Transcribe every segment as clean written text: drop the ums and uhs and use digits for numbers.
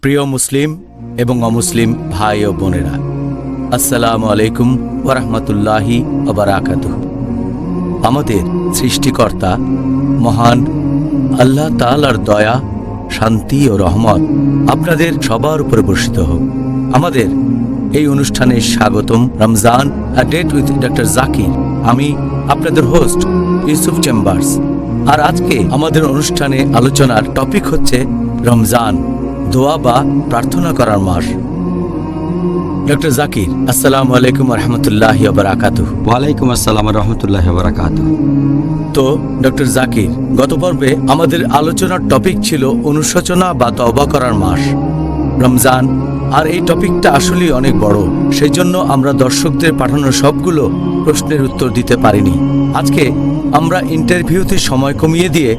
প্রিয় মুসলিম এবং অমুসলিম ভাই ও বোনেরা, আসসালামু আলাইকুম ওয়া রাহমাতুল্লাহি ওয়া বারাকাতুহু। আমাদের সৃষ্টিকর্তা মহান আল্লাহ তাআলার দয়া, শান্তি ও রহমত আপনাদের সবার উপরে বর্ষিত হোক। আমাদের এই অনুষ্ঠানে স্বাগতম। Ramzan a date with doctor Zakir. আমি আপনাদের হোস্ট ইউসুফ চেম্বার্স। আর আজকে আমাদের অনুষ্ঠানে আলোচনার টপিক হচ্ছে রমজান, দোয়া বা প্রার্থনা করার মাস। ডক্টর জাকির, আসসালামু আলাইকুম রহমতুল্লাহি ওয়া বারাকাতুহু। ওয়ালাইকুম আসসালাম রহমতুল্লাহি ওয়া বারাকাতুহু। তো ডক্টর জাকির, গত পর্বে আমাদের আলোচনার টপিক ছিল অনুশোচনা বা তওবা করার মাস রমজান। আর এই টপিকটা আসলেই অনেক বড়, সেই জন্য আমরা দর্শকদের পাঠানো সবগুলো প্রশ্নের উত্তর দিতে পারিনি। আজকে আমরা ইন্টারভিউতে সময় কমিয়ে দিয়ে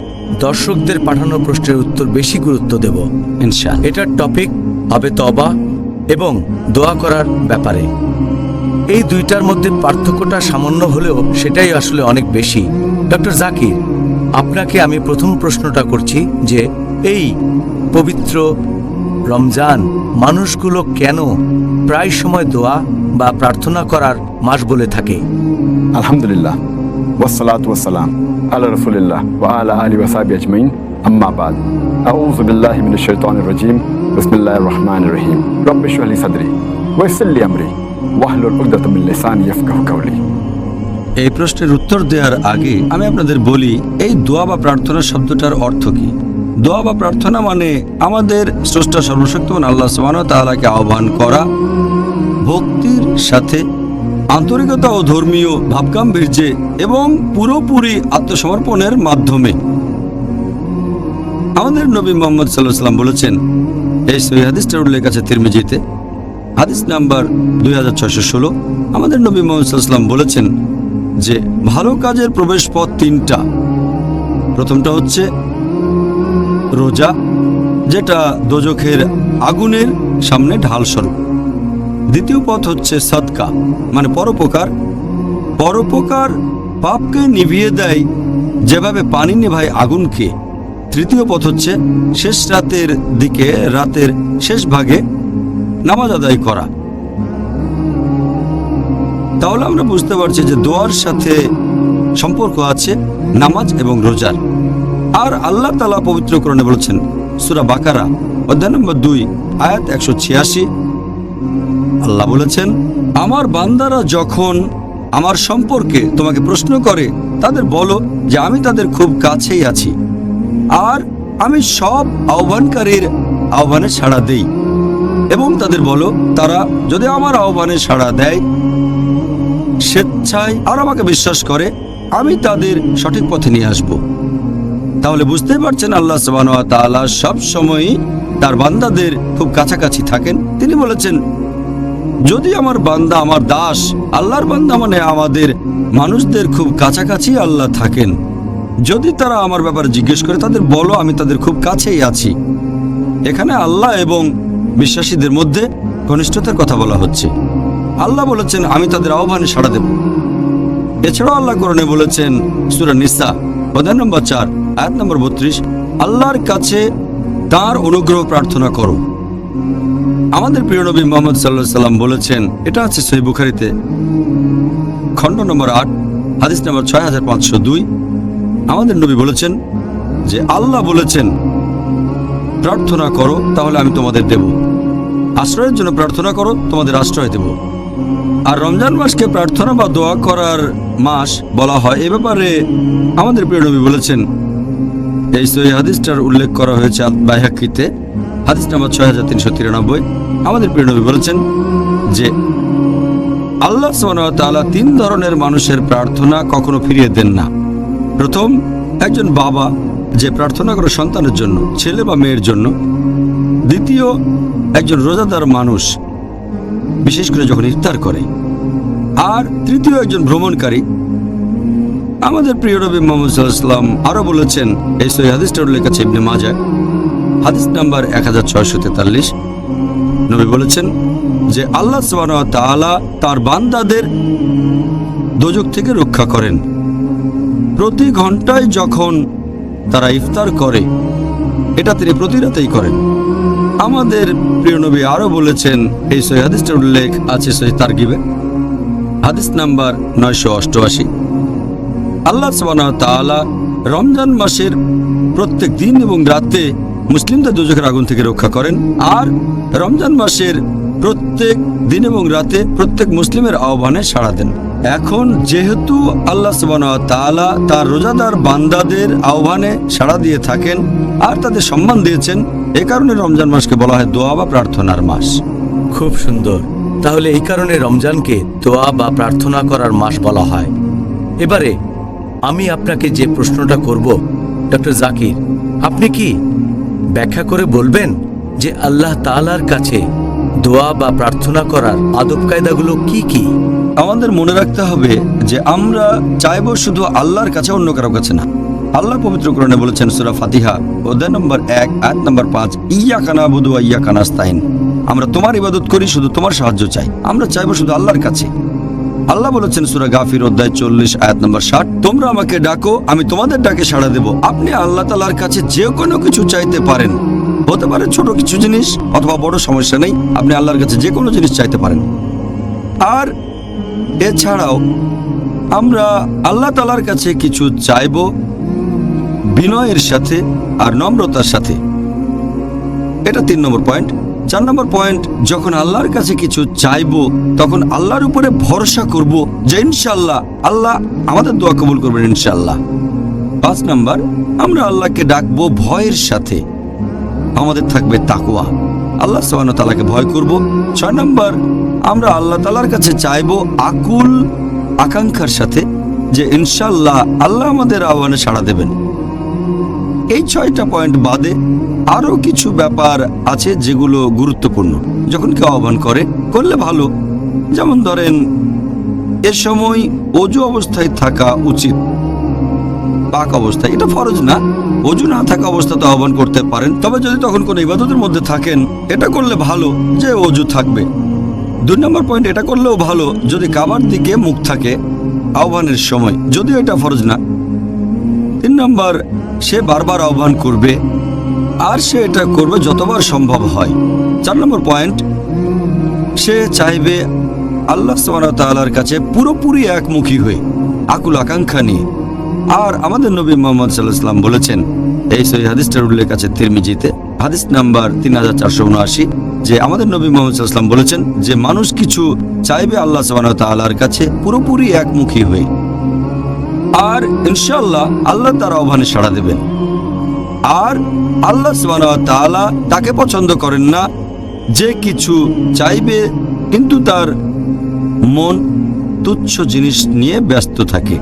দর্শকদের পাঠানো প্রশ্নের উত্তর বেশি গুরুত্ব দেব ইনশাআল্লাহ। এটার টপিক হবে তওবা এবং দোয়া করার ব্যাপারে। এই দুইটার মধ্যে পার্থক্যটা সামান্য হলেও সেটাই আসলে অনেক বেশি। ডক্টর জাকির, আপনাকে আমি প্রথম প্রশ্নটা করছি যে এই পবিত্র রমজান মানুষগুলো কেন প্রায় সময় দোয়া বা প্রার্থনা করার মাস বলে থাকে? আলহামদুলিল্লাহ, ওয়াসসালাতু ওয়াসসালাম আলা রাসূলিল্লাহ ওয়া আলা আলিহি ওয়া সাহবিহি আজমাইন, আম্মা বাদ। আউযু বিল্লাহি মিনাশ শাইতানির রাজীম। বিসমিল্লাহির রহমানির রহিম। রব্বি ইশরাহ লি সাদরি ওয়া ইয়াসসির লি আমরি ওয়াহলুল উকদাতাম মিন লিসানি ইয়াফকাহু কাওলি। এই প্রশ্নের উত্তর দেওয়ার আগে আমি আপনাদের বলি, এই দোয়া বা প্রার্থনা শব্দটার অর্থ কি। দোয়া বা প্রার্থনা মানে আমাদের স্রষ্টা সর্বশক্তিমান আল্লাহ সুবহানাহু ওয়া তাআলাকে আহ্বান করা, ভক্তির সাথে আন্তরিকতা ও ধর্মীয় ভাবগাম্ভীর্যে এবং পুরোপুরি আত্মসমর্পণের মাধ্যমে। আমাদের নবী মুহাম্মদ সাল্লাল্লাহু আলাইহি ওয়াসাল্লাম বলেছেন, এই সহিহ হাদিসটার উল্লেখ আছে তিরমিজিতে, হাদিস নাম্বার 2616। আমাদের নবী মুহাম্মদ সাল্লাল্লাহু আলাইহি ওয়াসাল্লাম বলেছেন যে ভালো কাজের প্রবেশ পথ তিনটা। প্রথমটা হচ্ছে রোজা, যেটা দোজখের আগুনের সামনে ঢাল স্বরূপ। দ্বিতীয় পথ হচ্ছে সাদকা, মানে পরোপকার। পরোপকার পাপকে নিভিয়ে দেয় যেভাবে পানি নেভায় আগুনকে। তৃতীয় পথ হচ্ছে শেষ রাতের দিকে, রাতের শেষ ভাগে নামাজ আদায় করা। তাহলে আমরা বুঝতে পারছি যে দোয়ার সাথে সম্পর্ক আছে নামাজ এবং রোজার। আর আল্লাহ তাআলা পবিত্র কোরআনে বলেছেন, সূরা বাকারা অধ্যায় নম্বর 2 আয়াত 186, আল্লাহ বলেছেন, আমার বান্দারা যখন আমার সম্পর্কে তোমাকে প্রশ্ন করে তাদের বলো যে আমি তাদের খুব কাছেই আছি, আর আমি সব আহ্বানকারীর আহ্বানে সাড়া দেই। এবং তাদের বলো তারা যদি আমার আহ্বানে সাড়া দেয় স্বেচ্ছায় আর আমাকে বিশ্বাস করে, আমি তাদের সঠিক পথে নিয়ে আসব। তাহলে বুঝতেই পারছেন আল্লাহ সুবহানাহু ওয়া তাআলা সব সময়ই তার বান্দাদের খুব কাছাকাছি থাকেন। তিনি বলেছেন, যদি আমার বান্দা, আমার দাস, আল্লাহর বান্দা মানে আমাদের মানুষদের খুব কাছাকাছি আল্লাহ থাকেন। যদি তারা আমার ব্যাপারে জিজ্ঞেস করে তাদের বলো আমি তাদের খুব কাছেই আছি। এখানে আল্লাহ এবং বিশ্বাসীদের মধ্যে ঘনিষ্ঠতার কথা বলা হচ্ছে। আল্লাহ বলেছেন আমি তাদের আহ্বানে সাড়া দেব। এছাড়াও আল্লাহ কোরআনে বলেছেন, সূরা নিসা অধ্যায় নম্বর 4 আয়াত নম্বর 32, আল্লাহর কাছে তার অনুগ্রহ প্রার্থনা করো। আমাদের প্রিয় নবী মুহাম্মদ সাল্লাল্লাহু আলাইহি ওয়াসাল্লাম বলেছেন, এটা আছে সহিহ বুখারীতে খণ্ড নম্বর 8 হাদিস নম্বর 6502। আমাদের নবী বলেছেন যে আল্লাহ বলেছেন, প্রার্থনা করো তাহলে আমি তোমাদের দেব, আশ্রয়ের জন্য প্রার্থনা করো তোমাদের আশ্রয় দেব। আর রমজান মাসকে প্রার্থনা বা দোয়া করার মাস বলা হয়, এ ব্যাপারে আমাদের প্রিয় নবী বলেছেন, এই সহিহ হাদিসটার উল্লেখ করা হয়েছে বাইহাকিতে হাদিস নাম্বার 6393। আমাদের প্রিয় নবী বলেছেন যে আল্লাহ সুবহানাহু ওয়া তাআলা 3 ধরনের মানুষের প্রার্থনা কখনো ফিরিয়ে দেন না। প্রথম, একজন বাবা যে প্রার্থনা করে সন্তানের জন্য, ছেলে বা মেয়ের জন্য। দ্বিতীয়, একজন রোজাদার মানুষ, বিশেষ করে যখন ইফতার করে। আর তৃতীয়, একজন ভ্রমণকারী। আমাদের প্রিয় নবী মুহাম্মদ সাল্লাল্লাহু আলাইহি ওয়াসাল্লাম আরো বলেছেন, এই সহিহ হাদিসটার উল্লেখ আছে ইবনে মাজাহ হাদিস নাম্বার 1643। নবী বলেছেন যে আল্লাহ সুবহানাহু ওয়া তাআলা তার বান্দাদের দোজখ থেকে রক্ষা করেন। প্রতি ঘন্টায় যখন তারা ইফতার করে, এটা তিনি প্রতি রাতেই করেন। আমাদের প্রিয় নবী আরো বলেছেন, এই সহিহ হাদিসটার উল্লেখ আছে সহিহ তারগিবে, হাদিস নাম্বার 988। আল্লাহ সুবহানাহু ওয়া তাআলা রমজান মাসের প্রত্যেক দিন এবং রাতে মুসলিমদের দোজখের আগুন থেকে রক্ষা করেন, আর রমজান মাসের প্রত্যেক দিন এবং রাতে প্রত্যেক মুসলিমের আহ্বানে সাড়া দেন। এখন যেহেতু আল্লাহ সুবহানাহু ওয়া তাআলা তার রোজাদার বান্দাদের আহ্বানে সাড়া দিয়ে থাকেন আর তাদের সম্মান দিয়েছেন, এ কারণে রমজান মাসকে বলা হয় দোয়া বা প্রার্থনার মাস। খুব সুন্দর। তাহলে এই কারণে রমজানকে দোয়া বা প্রার্থনা করার মাস বলা হয়। এবারে আমি আপনাকে যে প্রশ্নটা করব, ডক্টর জাকির, আপনি কি ব্যাখ্যা করে বলবেন যে আল্লাহ তাআলার কাছে দোয়া বা প্রার্থনা করার আদব কায়দাগুলো কি কি? আমাদের মনে রাখতে হবে যে আমরা চাইবো শুধু আল্লাহর কাছে, অন্য কারো কাছে না। আল্লাহ পবিত্র কোরআনে বলেছেন সূরা ফাতিহা অধ্যায় নম্বর 1 আয়াত নম্বর 5, ইয়্যাকা না'বুদু ওয়া ইয়্যাকা নাস্তাইন, আমরা তোমার ইবাদত করি, শুধু তোমার সাহায্য চাই। আমরা চাইবো শুধু আল্লাহর কাছে। আল্লাহ বলেছেন সূরা গাফির অধ্যায় 40 আয়াত নম্বর 60, তোমরা আমাকে ডাকো, আমি তোমাদের ডাকে সাড়া দেব। আপনি আল্লাহ তাআলার কাছে যে কোনো কিছু চাইতে পারেন, হতে পারে ছোট কিছু জিনিস অথবা বড়, সমস্যা নেই, আপনি আল্লাহর কাছে যে কোনো জিনিস চাইতে পারেন। আর এছাড়াও আমরা আল্লাহ তাআলার কাছে কিছু চাইবো বিনয়ের সাথে আর নম্রতার সাথে। এটা 3 নম্বর পয়েন্ট। 4 নম্বর পয়েন্ট, যখন আল্লাহর কাছে কিছু চাইবো তখন আল্লাহর উপরে ভরসা করব যে ইনশাআল্লাহ আল্লাহ আমাদের দোয়া কবুল করবেন ইনশাআল্লাহ। 5 নম্বর, আমরা আল্লাহকে ডাকবো ভয়ের সাথে, আমাদের থাকবে তাকওয়া, আল্লাহ সুবহানাহু ওয়া তাআলাকে ভয় করব। 6 নম্বর, আমরা আল্লাহ তাআলার কাছে চাইবো আকুল আকাঙ্ক্ষার সাথে যে ইনশাআল্লাহ আল্লাহ আমাদের আহ্বানে সাড়া দেবেন। এই 6টা পয়েন্ট বাদে আরো কিছু ব্যাপার আছে যেগুলো গুরুত্বপূর্ণ। যখন কেউ আহ্বান করলে ভালো। যেমন ধরেন, এ সময় ওযু অবস্থায় থাকা উচিত, পাক অবস্থায়, এটা ফরজ না। ওযু না থাকা অবস্থাতে আহ্বান করতে পারেন, তবে যদি তখন কোনো ইবাদতের মধ্যে থাকেন এটা করলে ভালো যে ওযু থাকবে। 2 নম্বর পয়েন্ট, এটা করলেও ভালো যদি কাবার দিকে মুখ থাকে আহ্বানের সময়, যদিও এটা ফরজ না। 3 নম্বর, সে বারবার আহ্বান করবে আর সে এটা করবে যতবার সম্ভব হয়। 4 নম্বর পয়েন্ট, সে চাইবে আল্লাহ সুবহানাহু ওয়া তাআলার কাছে পুরোপুরি একমুখী হয়ে, আকুল আকাঙ্ক্ষা নিয়ে। আর আমাদের নবী মুহাম্মদ সাল্লাল্লাহু আলাইহি ওয়াসাল্লাম বলেছেন, এই সহিহ হাদিসটার উল্লেখ আছে তিরমিজিতে, হাদিস নাম্বার 3479, যে আমাদের নবী মুহাম্মদ সাল্লাল্লাহু আলাইহি ওয়াসাল্লাম বলেছেন যে মানুষ কিছু চাইবে আল্লাহ সুবহানাহু ওয়া তাআলার কাছে পুরোপুরি একমুখী হয়ে, আর ইনশাআল্লাহ আল্লাহ তার আহ্বানে সাড়া দেবেন। আর আল্লাহ সুবহানাহু ওয়া তাআলা তাকে পছন্দ করেন না যে কিছু চাইবে কিন্তু তার মন তুচ্ছ জিনিস নিয়ে ব্যস্ত থাকে,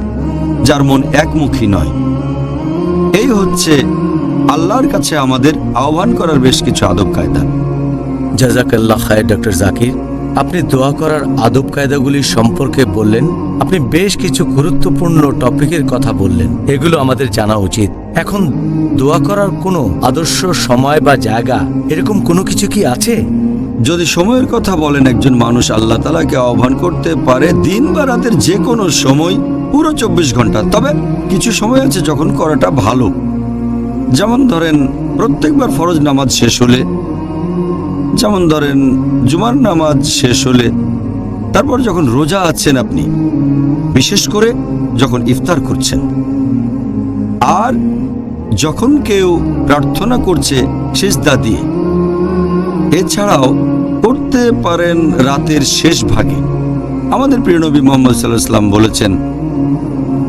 যার মন একমুখী নয়। এই হচ্ছে আল্লাহর কাছে আমাদের আহ্বান করার বেশ কিছু আদব কায়দা। জাযাকাল্লাহ খায়র ডক্টর জাকির, আপনি দোয়া করার আদব কায়দাগুলি সম্পর্কে বললেন। আপনি বেশ কিছু গুরুত্বপূর্ণ টপিকের কথা বললেন, এগুলো আমাদের জানা উচিত। এখন দোয়া করার কোনো আদর্শ সময় বা জায়গা, এরকম কোনো কিছু কি আছে? যদি সময়ের কথা বলেন, একজন মানুষ আল্লাহ তাআলাকে আহ্বান করতে পারে দিন বা রাতের যে কোনো সময়, পুরো 24 ঘন্টা। তবে কিছু সময় আছে যখন করাটা ভালো। যেমন ধরেন, প্রত্যেকবার ফরজ নামাজ শেষ হলে, যেমন ধরেন জুমার নামাজ শেষ হলে, তারপর যখন রোজা আছেন আপনি, বিশেষ করে যখন ইফতার করছেন, আর যখন কেউ প্রার্থনা করছে সিজদা দিয়ে। এছাড়াও করতে পারেন রাতের শেষ ভাগে। আমাদের প্রিয় নবী মুহাম্মদ সাল্লাল্লাহু আলাইহি ওয়াসাল্লাম বলেছেন,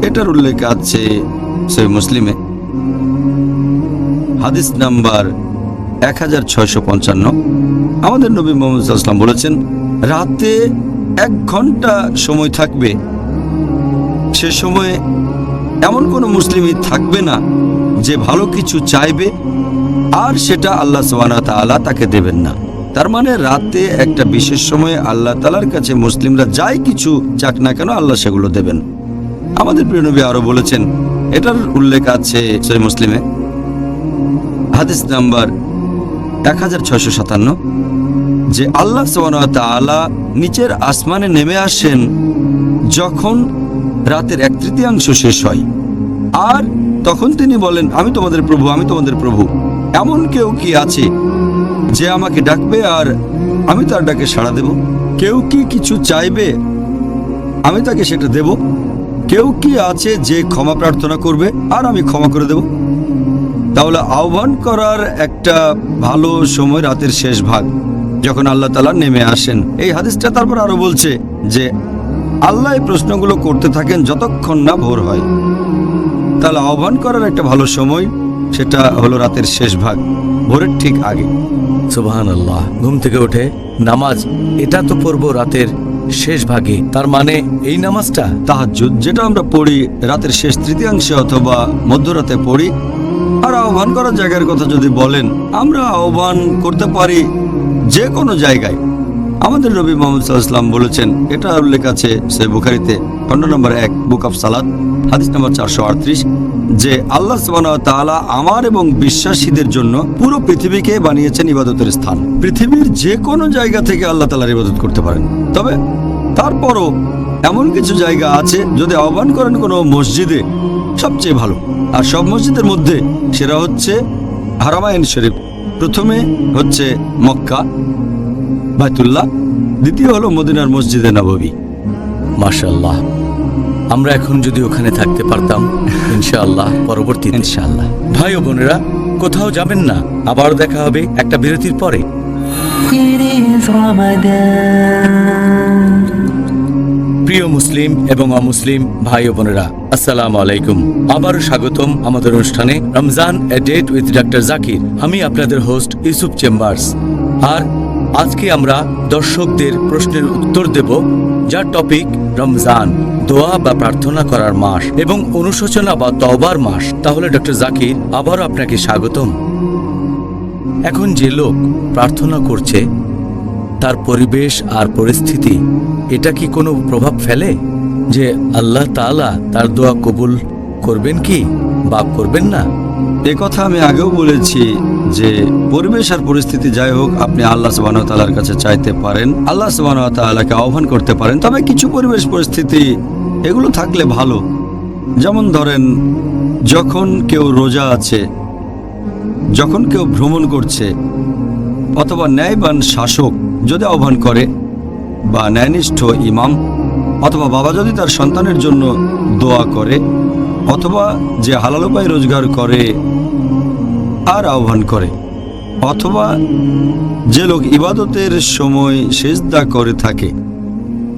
এটার উল্লেখ আছে সহিহ মুসলিমে, হাদিস নাম্বার 1655। আমাদের নবী মুহাম্মদ সাল্লাল্লাহু আলাইহি ওয়াসাল্লাম বলেছেন, রাতে 1 ঘন্টা সময় থাকবে, সে সময়ে এমন কোনো মুসলিমই থাকবে না যে ভালো কিছু চাইবে আর সেটা আল্লাহ সুবহানাহু ওয়া তাআলা তাকে দেবেন না। তার মানে রাতে একটা বিশেষ সময়ে আল্লাহ তাআলার কাছে মুসলিমরা যাই কিছু চাক না কেন আল্লাহ সেগুলো দেবেন। আমাদের প্রিয় নবী আরো বলেছেন, এটার উল্লেখ আছে সহিহ মুসলিমে, হাদিস নাম্বার 1657, যে আল্লাহ সুবহানাহু ওয়া তাআলা নিচের আসমানে নেমে আসেন যখন রাতের 1/3 শেষ হয়, আর তখন তিনি বলেন, আমি তোমাদের প্রভু, আমি তোমাদের প্রভু। এমন কেউ কি আছে যে আমাকে ডাকবে আর আমি তার ডাকে সাড়া দেব। কেউ কি কিছু চাইবে, আমি তাকে সেটা দেব। কেউ কি আছে যে ক্ষমা প্রার্থনা করবে, আর আমি ক্ষমা করে দেব। তাহলে আহ্বান করার একটা ভালো সময় রাতের শেষ ভাগ, যখন আল্লাহ তাআলা নেমে আসেন। এই হাদিসটা তারপর আরো বলছে যে আল্লাহ এই প্রশ্নগুলো করতে থাকেন যতক্ষণ না ভোর হয়। তাহলে আহ্বান করার একটা ভালো সময় সেটা হলো রাতের শেষ ভাগ, ভোরের ঠিক আগে। সুবহানাল্লাহ। ঘুম থেকে উঠে নামাজ, এটা তো পড়বো রাতের শেষ ভাগে, তার মানে এই নামাজটা তাহাজ্জুদ, যেটা আমরা পড়ি রাতের শেষ তৃতীয়াংশে অথবা মধ্যরাতে পড়ি। আর আহ্বান করার জায়গার কথা যদি বলেন, আমরা আহ্বান করতে পারি যে কোনো জায়গায়। আমাদের নবী মুহাম্মদ সাল্লাল্লাহু আলাইহি ওয়াসাল্লাম বলেছেন, এটা উল্লেখ আছে সহিহ বুখারীতে খণ্ড নম্বর 1 বুক অফ সালাত হাদিস নম্বর 438, যে আল্লাহ সুবহানাহু ওয়া তাআলা আমার এবং বিশ্বাসীদের জন্য পুরো পৃথিবীকে বানিয়েছেন ইবাদতের স্থান। পৃথিবীর যে কোনো জায়গা থেকে আল্লাহ তাআলার ইবাদত করতে পারেন। তবে তারপরও এমন কিছু জায়গা আছে, যদি আহ্বান করেন কোনো মসজিদে, সবচেয়ে ভালো। আর সব মসজিদের মধ্যে সেরা হচ্ছে হারামাইন শরীফ। প্রথমে হচ্ছে মক্কা বাইতুল্লাহ, দ্বিতীয় হলো মদিনার মসজিদে নববী। মাশাআল্লাহ। আমরা এখন যদি ওখানে থাকতে পারতাম, ইনশাআল্লাহ পরবর্তীতে। ইনশাআল্লাহ। ভাই ও বোনেরা, কোথাও যাবেন না, আবার দেখা হবে একটা বিরতির পরে। It is Ramadan. প্রিয় মুসলিম এবং অমুসলিম ভাই ও বোনেরা, আসসালামু আলাইকুম। আবারও স্বাগতম আমাদের অনুষ্ঠানে রমজান এ ডেট উইথ ডক্টর জাকির। আমি আপনাদের হোস্ট ইউসুফ চেম্বার্স। আর আজকে আমরা দর্শকদের প্রশ্নের উত্তর দেব, যার টপিক রমজান, দোয়া বা প্রার্থনা করার মাস এবং অনুশোচনা বা তওবার মাস। তাহলে ডক্টর জাকির, আবারও আপনাকে স্বাগতম। এখন যে লোক প্রার্থনা করছে, তার পরিবেশ আর পরিস্থিতি, এটা কি কোনো প্রভাব ফেলে যে আল্লাহ তাআলা তার দোয়া কবুল করবেন কি বা করবেন না? এ কথা আমি আগেও বলেছি যে পরিবেশ আর পরিস্থিতি যাই হোক, আপনি আল্লাহ সুবহানাহু ওয়া তাআলার কাছে চাইতে পারেন, আল্লাহ সুবহানাহু ওয়া তাআলাকে আহ্বান করতে পারেন। তবে কিছু পরিবেশ পরিস্থিতি এগুলো থাকলে ভালো। যেমন ধরেন, যখন কেউ রোজা আছে, যখন কেউ ভ্রমণ করছে, অথবা ন্যায়বান শাসক যদি আহ্বান করে, বা ন্যায়নিষ্ঠ ইমাম, অথবা বাবা যদি তার সন্তানের জন্য দোয়া করে, অথবা যে হালাল উপায়ে রোজগার করে আর আহ্বান করে, অথবা যে লোক ইবাদতের সময় সিজদা করে থাকে।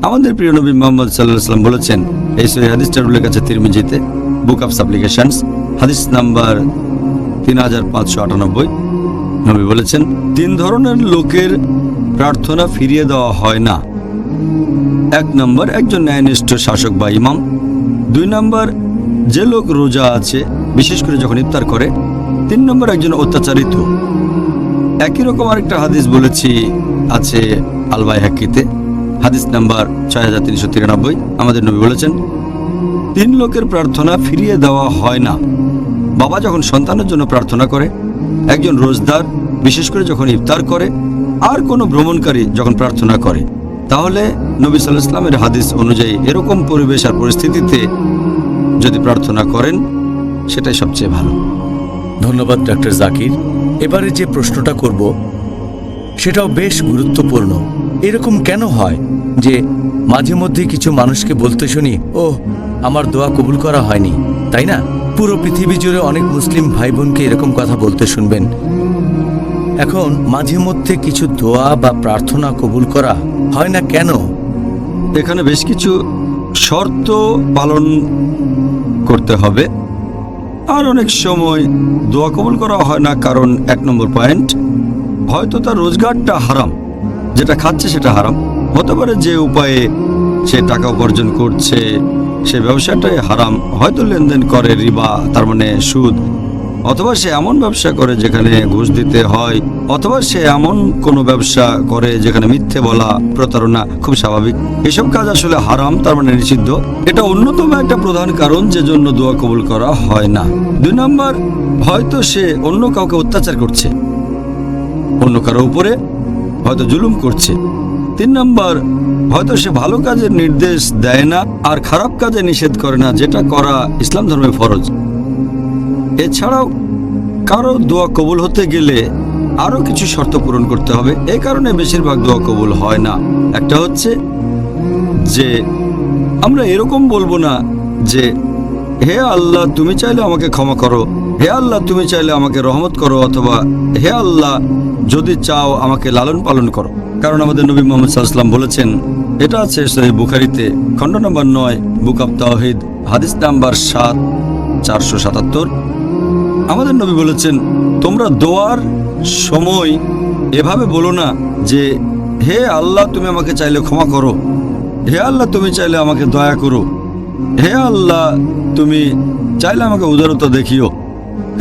আমাদের প্রিয় নবী মুহাম্মদ সাল্লাল্লাহু আলাইহি ওয়াসাল্লাম বলেছেন, এই সহিহ হাদিসটার উল্লেখ আছে তিরমিজিতে বুক অফ সাপ্লিকেশনস হাদিস নাম্বার 3598। নবী বলেছেন, 3 ধরনের লোকের প্রার্থনা ফিরিয়ে দেওয়া হয় না। 1 নম্বর, একজন ন্যায়নিষ্ঠ শাসক বা ইমাম। 2 নম্বর, যে লোক রোজা আছে, বিশেষ করে যখন ইফতার করে। 3 নম্বর, একজন অত্যাচারিত। একই রকম আরেকটা হাদিস বলেছি আছে আল বাইহাকিতে হাদিস নাম্বার 6393। আমাদের নবী বলেছেন, 3 লোকের প্রার্থনা ফিরিয়ে দেওয়া হয় না। বাবা যখন সন্তানের জন্য প্রার্থনা করে, একজন রোজদার বিশেষ করে যখন ইফতার করে, আর কোনো ভ্রমণকারী যখন প্রার্থনা করে। তাহলে নবী সাল্লাল্লাহু আলাইহি ওয়াসাল্লামের হাদিস অনুযায়ী এরকম পরিবেশ আর পরিস্থিতিতে যদি প্রার্থনা করেন, সেটাই সবচেয়ে ভালো। ধন্যবাদ ডক্টর জাকির। এবারে যে প্রশ্নটা করব সেটাও বেশ গুরুত্বপূর্ণ। এরকম কেন হয় যে মাঝে মধ্যে কিছু মানুষকে বলতে শুনি, ও আমার দোয়া কবুল করা হয়নি, তাই না? পুরো পৃথিবী জুড়ে অনেক মুসলিম ভাই বোনকে এরকম কথা বলতে শুনবেন। এখন মাঝে মধ্যে কিছু দোয়া বা প্রার্থনা কবুল করা হয় না কেন? এখানে বেশ কিছু শর্ত পালন করতে হবে। আর অনেক সময় দোয়া কবুল করা হয় না কারণ 1 নম্বর পয়েন্ট, হয়তো তার রোজগারটা হারাম, যেটা খাচ্ছে সেটা হারাম। হতে পারে যে উপায়ে সে টাকা উপার্জন করছে সে ব্যবসাটাই হারাম, হয়তো লেনদেন করে রিবা, তার মানে সুদ, অথবা সে এমন ব্যবসা করে যেখানে ঘুষ দিতে হয়, অথবা সে এমন কোনো ব্যবসা করে যেখানে মিথ্যে বলা, প্রতারণা খুব স্বাভাবিক। এসব কাজ আসলে হারাম, তার মানে নিষিদ্ধ। এটা অন্যতম একটা প্রধান কারণ যে জন্য দোয়া কবুল করা হয় না। 2 নম্বর, হয়তো সে অন্য কাউকে অত্যাচার করছে, অন্য কারো উপরে হয়তো জুলুম করছে। 3 নম্বর, হয়তো সে ভালো কাজের নির্দেশ দেয় না আর খারাপ কাজে নিষেধ করে না, যেটা করা ইসলাম ধর্মে ফরজ। এছাড়াও কারো দোয়া কবুল হতে গেলে আরো কিছু শর্ত পূরণ করতে হবে। এই কারণে বেশিরভাগ দোয়া কবুল হয় না। একটা হচ্ছে যে আমরা এরকম বলবো না যে হে আল্লাহ তুমি চাইলে আমাকে ক্ষমা করো, হে আল্লাহ তুমি চাইলে আমাকে রহমত করো, অথবা হে আল্লাহ যদি চাও আমাকে লালন পালন করো। কারণ আমাদের নবী মুহাম্মদ সাল্লাল্লাহু আলাইহি ওয়াসাল্লাম বলেছেন, এটা আছে সহিহ বুখারীতে খণ্ড নম্বর 9 বুক অব তাওহীদ হাদিস নাম্বার 7/477। আমাদের নবী বলেছেন, তোমরা দোয়ার সময় এভাবে বলো না যে হে আল্লাহ তুমি আমাকে চাইলে ক্ষমা করো, হে আল্লাহ তুমি চাইলে আমাকে দয়া করো, হে আল্লাহ তুমি চাইলে আমাকে উদারতা দেখিও।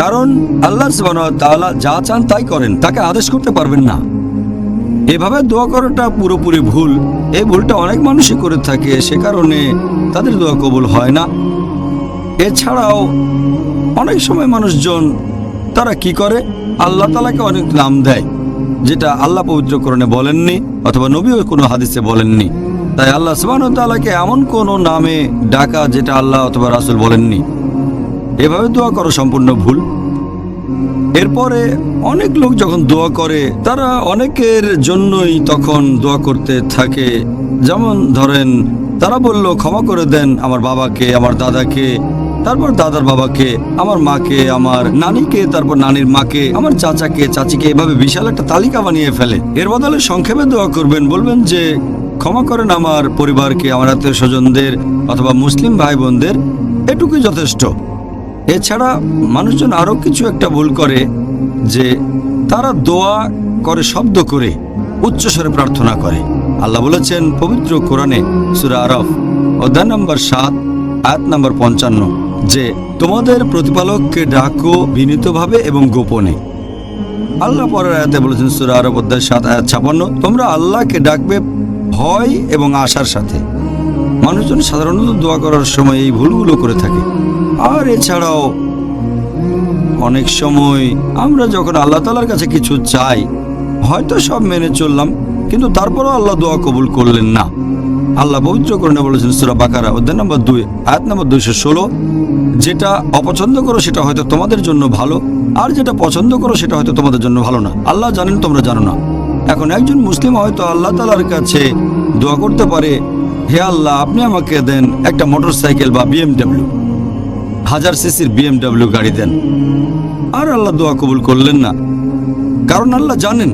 কারণ আল্লাহ সুবহানাহু ওয়া তাআলা যা চান তাই করেন, তাকে আদেশ করতে পারবেন না। এভাবে দোয়া করাটা পুরোপুরি ভুল। এই ভুলটা অনেক মানুষই করে থাকে, সে কারণে তাদের দোয়া কবুল হয় না। এছাড়াও অনেক সময় মানুষজন তারা কি করে, আল্লাহ তাআলাকে অনেক নাম দেয় যেটা আল্লাহ পবিত্র কোরআনে বলেননি অথবা নবীও কোনো হাদিসে বলেননি। তাই আল্লাহ সুবহানাহু ওয়া তাআলাকে এমন কোনো নামে ডাকা যেটা আল্লাহ অথবা রাসূল বলেননি, এভাবে দোয়া করা সম্পূর্ণ ভুল। এরপরে অনেক লোক যখন দোয়া করে তারা অনেকের জন্যই তখন দোয়া করতে থাকে। যেমন ধরেন তারা বলল ক্ষমা করে দেন আমার বাবাকে, আমার দাদাকে, তারপর দাদার বাবাকে, আমার মাকে, আমার নানিকে, তারপর নানির মাকে, আমার চাচাকে, চাচিকে, এভাবে বিশাল একটা তালিকা বানিয়ে ফেলে। এর বদলে সংক্ষেপে দোয়া করবেন, বলবেন যে ক্ষমা করেন আমার পরিবারকে, আমার আত্মীয় স্বজনদের অথবা মুসলিম ভাই বোনদের, এটুকুই যথেষ্ট। এছাড়া মানুষজন আরও কিছু একটা ভুল করে যে তারা দোয়া করে শব্দ করে, উচ্চস্বরে প্রার্থনা করে। আল্লাহ বলেছেন পবিত্র কোরআনে সূরা আরাফ অধ্যায় নম্বর 7 আয়াত নম্বর 55 যে তোমাদের প্রতিপালককে ডাকো বিনীতভাবে এবং গোপনে। আল্লাহ পরের আয়াতে বলেছেন সূরা আরাফ অধ্যায় 7 আয়াত 56 তোমরা আল্লাহকে ডাকবে ভয় এবং আশার সাথে। মানুষজন সাধারণত দোয়া করার সময় এই ভুলগুলো করে থাকে। আর এছাড়াও অনেক সময় আমরা যখন আল্লাহ তাআলার কাছে কিছু চাই, হয়তো সব মেনে চললাম, কিন্তু তারপরও আল্লাহ দোয়া কবুল করলেন না। আল্লাহ পবিত্র কোরআনে বলেছেন সূরা বাকারা অধ্যায় নম্বর 2 আয়াত নম্বর 216 যেটা অপছন্দ করো সেটা হয়তো তোমাদের জন্য ভালো, আর যেটা পছন্দ করো সেটা হয়তো তোমাদের জন্য ভালো না। আল্লাহ জানেন, তোমরা জানো না। এখন একজন মুসলিম হয়তো আল্লাহ তাআলার কাছে দোয়া করতে পারে, হে আল্লাহ আপনি আমাকে দেন একটা মোটরসাইকেল বা BMW 1000 সিসির BMW গাড়ি দেন। আর আল্লাহ দোয়া কবুল করলেন না, কারণ আল্লাহ জানেন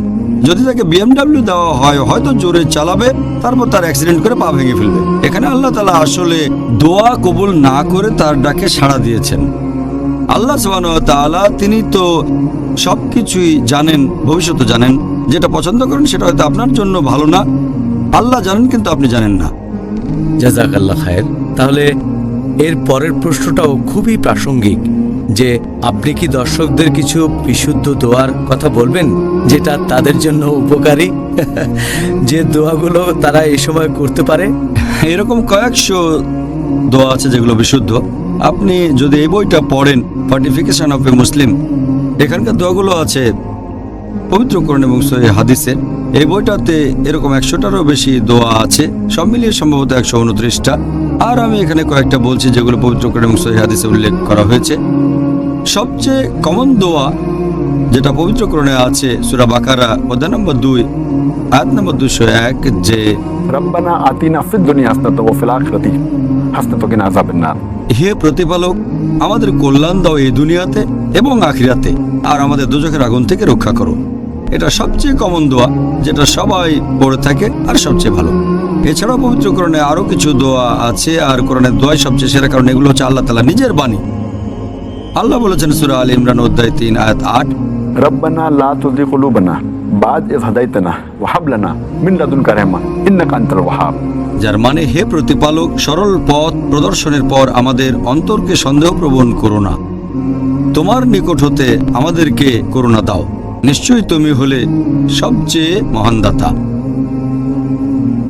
যদি তাকে BMW দেওয়া হয় হয়তো জোরে চালাবে, তারপর তার অ্যাক্সিডেন্ট করে পা ভেঙে ফেলবে। এখানে আল্লাহ তাআলা আসলে দোয়া কবুল না করে তার ডাকে সাড়া দিয়েছেন। আল্লাহ সুবহানাহু ওয়া তাআলা তিনি তো সবকিছুই জানেন, ভবিষ্যৎ জানেন। যেটা পছন্দ করেন সেটা হয়তো আপনার জন্য ভালো না, আল্লাহ জানেন কিন্তু আপনি জানেন না। জাযাকাল্লাহ খায়ের। তাহলে এর পরের প্রশ্নটাও খুবই প্রাসঙ্গিক যে আপনি কি দর্শকদের কিছু বিশুদ্ধ দোয়ার কথা বলবেন যেটা তাদের জন্য উপকারী, যে দোয়াগুলো তারা এই সময় করতে পারে? এরকম কয়েকশো দোয়া আছে যেগুলো বিশুদ্ধ। আপনি যদি এই বইটা পড়েন, ফর্টিফিকেশন অফ এ মুসলিম, এখানকার দোয়াগুলো আছে পবিত্র কোরআন এবং সহিহ হাদিসে। এই বইটাতে এরকম 100টারও বেশি দোয়া আছে, সব মিলিয়ে সম্ভবত 129টা। আর আমি এখানে কয়েকটা বলছি যেগুলো পবিত্র কোরআন এবং সহিহ হাদিসে উল্লেখ করা হয়েছে। সবচেয়ে কমন দোয়া যেটা পবিত্র কোরআনে আছে সূরা বাকারা অধ্যায় নম্বর 2 আয়াত নম্বর 201 যে রব্বানা আতিনা ফিদ দুনিয়া হাসানাতাও ওয়া ফিল আখিরাতি হাসানাতাও ওয়া কিনা আযাবান নার। হে প্রতিপালক আমাদের কল্যাণ দাও এই দুনিয়াতে এবং আখিরাতে, আর আমাদের দোজখের আগুন থেকে রক্ষা করো। এটা সবচেয়ে কমন দোয়া যেটা সবাই পড়ে থাকে আর সবচেয়ে ভালো। এছাড়াও পবিত্র কোরআনে আরও কিছু দোয়া আছে, আর কোরআনের দোয়াই সবচেয়ে সেরা, কারণ এগুলো হচ্ছে আল্লাহ তাআলা নিজের বাণী। আল্লাহ বলেছেন সূরা আলে ইমরান অধ্যায় 3 আয়াত 8 রব্বানা লা তুযিগ কুলুবানা বা'দ ইয হাদাইতানা ওয়া হাব লানা মিন লাদুনকা রাহমা ইন্নাকা আনতাল ওয়াহ্হাব। যার মানে হে প্রতিপালক সরল পথ প্রদর্শনের পর আমাদের অন্তরকে সন্দেহপ্রবণ করো না, তোমার নিকট হতে আমাদেরকে করুণা দাও, নিশ্চয়ই তুমি হলে সবচেয়ে মহান দাতা।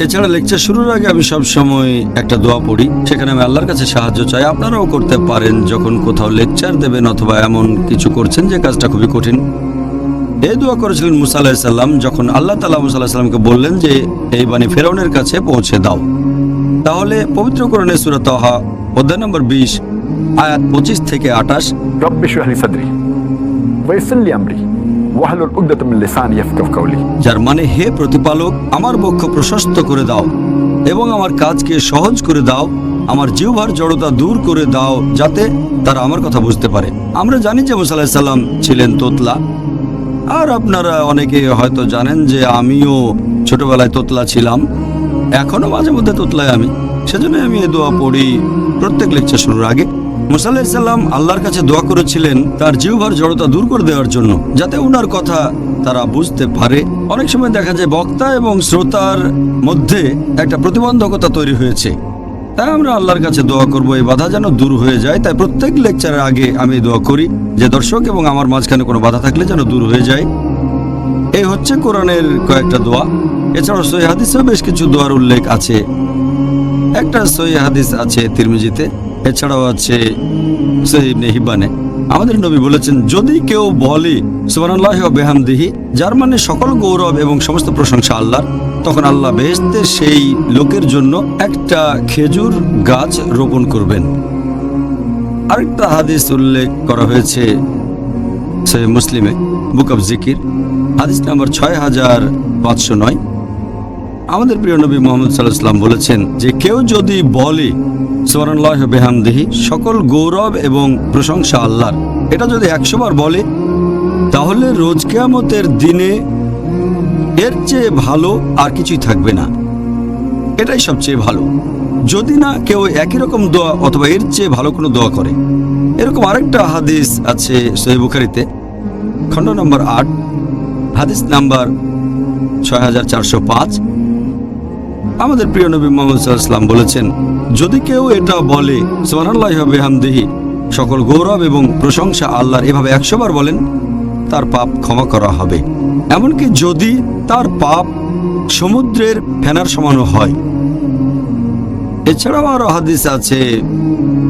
এছাড়া লেকচার শুরুর আগে আমি সব সময় একটা দোয়া পড়ি, সেখানে আমি আল্লাহর কাছে সাহায্য চাই। আপনারাও করতে পারেন যখন কোথাও লেকচার দেবেন অথবা এমন কিছু করছেন যে কাজটা খুবই কঠিন। এই দোয়া করেছিলেন মুসা আলাইহিস সালাম যখন আল্লাহ তাআলা মুসা আলাইহিস সালামকে বললেন যে এই বাণী ফেরাউনের কাছে পৌঁছে দাও। তাহলে পবিত্র কোরআনে সূরা তাহা অধ্যায় নম্বর 20 আয়াত 25 থেকে 28 রব্বি ইশরাহ লি সাদরি ওয়া ইয়াসসির লি আমরি واحلل عقدة من لساني يفقهوا قولي যার মানে হে প্রতিপালক, আমার বক্ষ প্রশস্ত করে দাও এবং আমার কাজকে সহজ করে দাও, আমার জিহ্বার জড়তা দূর করে দাও, যাতে তারা আমার কথা বুঝতে পারে। আমরা জানি যে মুসা আলাইহিস সালাম ছিলেন তোতলা, আর আপনারা অনেকে হয়তো জানেন যে আমিও ছোটবেলায় তোতলা ছিলাম, এখনো মাঝে মধ্যে তোতলায় আমি। সেজন্য আমি এই দোয়া পড়ি প্রত্যেক লেকচার শুরুর আগে। মুসা আলাইহিস সালাম আল্লাহর কাছে দোয়া করেছিলেন তার জিহ্বার জড়তা দূর করে দেওয়ার জন্য, যাতে ওনার কথা তারা বুঝতে পারে। অনেক সময় দেখা যায় বক্তা এবং শ্রোতার মধ্যে একটা প্রতিবন্ধকতা তৈরি হয়েছে, তাই আমরা আল্লাহর কাছে দোয়া করব এই বাধা যেন দূর হয়ে যায়। তাই প্রত্যেক লেকচারের আগে আমি দোয়া করি যে দর্শক এবং আমার মাঝখানে কোনো বাধা থাকলে যেন দূর হয়ে যায়। এই হচ্ছে কোরআনের কয়েকটা দোয়া। এছাড়াও সহিহ হাদিসেও বেশ কিছু দোয়ার উল্লেখ আছে। একটা সহিহ হাদিস আছে তিরমিজিতে, এছাড়াও আছে সহিহ ইবনে হিব্বানে। আমাদের নবী বলেছেন, যদি কেউ বলে সুবহানাল্লাহি ওয়া বিহামদিহি, যার মানে সকল গৌরব এবং সমস্ত প্রশংসা আল্লাহর, তখন আল্লাহ বেহেশতে সেই লোকের জন্য একটা খেজুর গাছ রোপণ করবেন। আরেকটা হাদিস উল্লেখ করা হয়েছে সহিহ মুসলিমে, বুক অফ জিকির, হাদিস নাম্বার 6509। আমাদের প্রিয় নবী মুহাম্মদ সাল্লাল্লাহু আলাইহি ওয়াসাল্লাম বলেছেন যে কেউ যদি বলে সুবহানাল্লাহি ওয়া বিহামদিহি, সকল গৌরব এবং প্রশংসা আল্লাহর, এটা যদি 100 বার বলে, তাহলে রোজ কিয়ামতের দিনে এর চেয়ে ভালো আর কিছুই থাকবে না। এটাই সবচেয়ে ভালো। যদি না কেউ একই রকম দোয়া অথবা এর চেয়ে ভালো কোনো দোয়া করে। এরকম আরেকটা হাদিস আছে সহিহ বুখারীতে, খণ্ড নম্বর 8, হাদিস নাম্বার 6405। আমাদের প্রিয় নবী মুহাম্মদ সাল্লাল্লাহু আলাইহি ওয়াসাল্লাম বলেছেন, যদি কেউ এটা বলে সুবহানাল্লাহি ওয়া বিহামদিহি, সকল গৌরব এবং প্রশংসা আল্লাহর, এভাবে 100 বার বলেন, তার পাপ ক্ষমা করা হবে, এমনকি যদি তার পাপ সমুদ্রের ফেনার সমানও হয়। এছাড়াও আরো হাদিস আছে,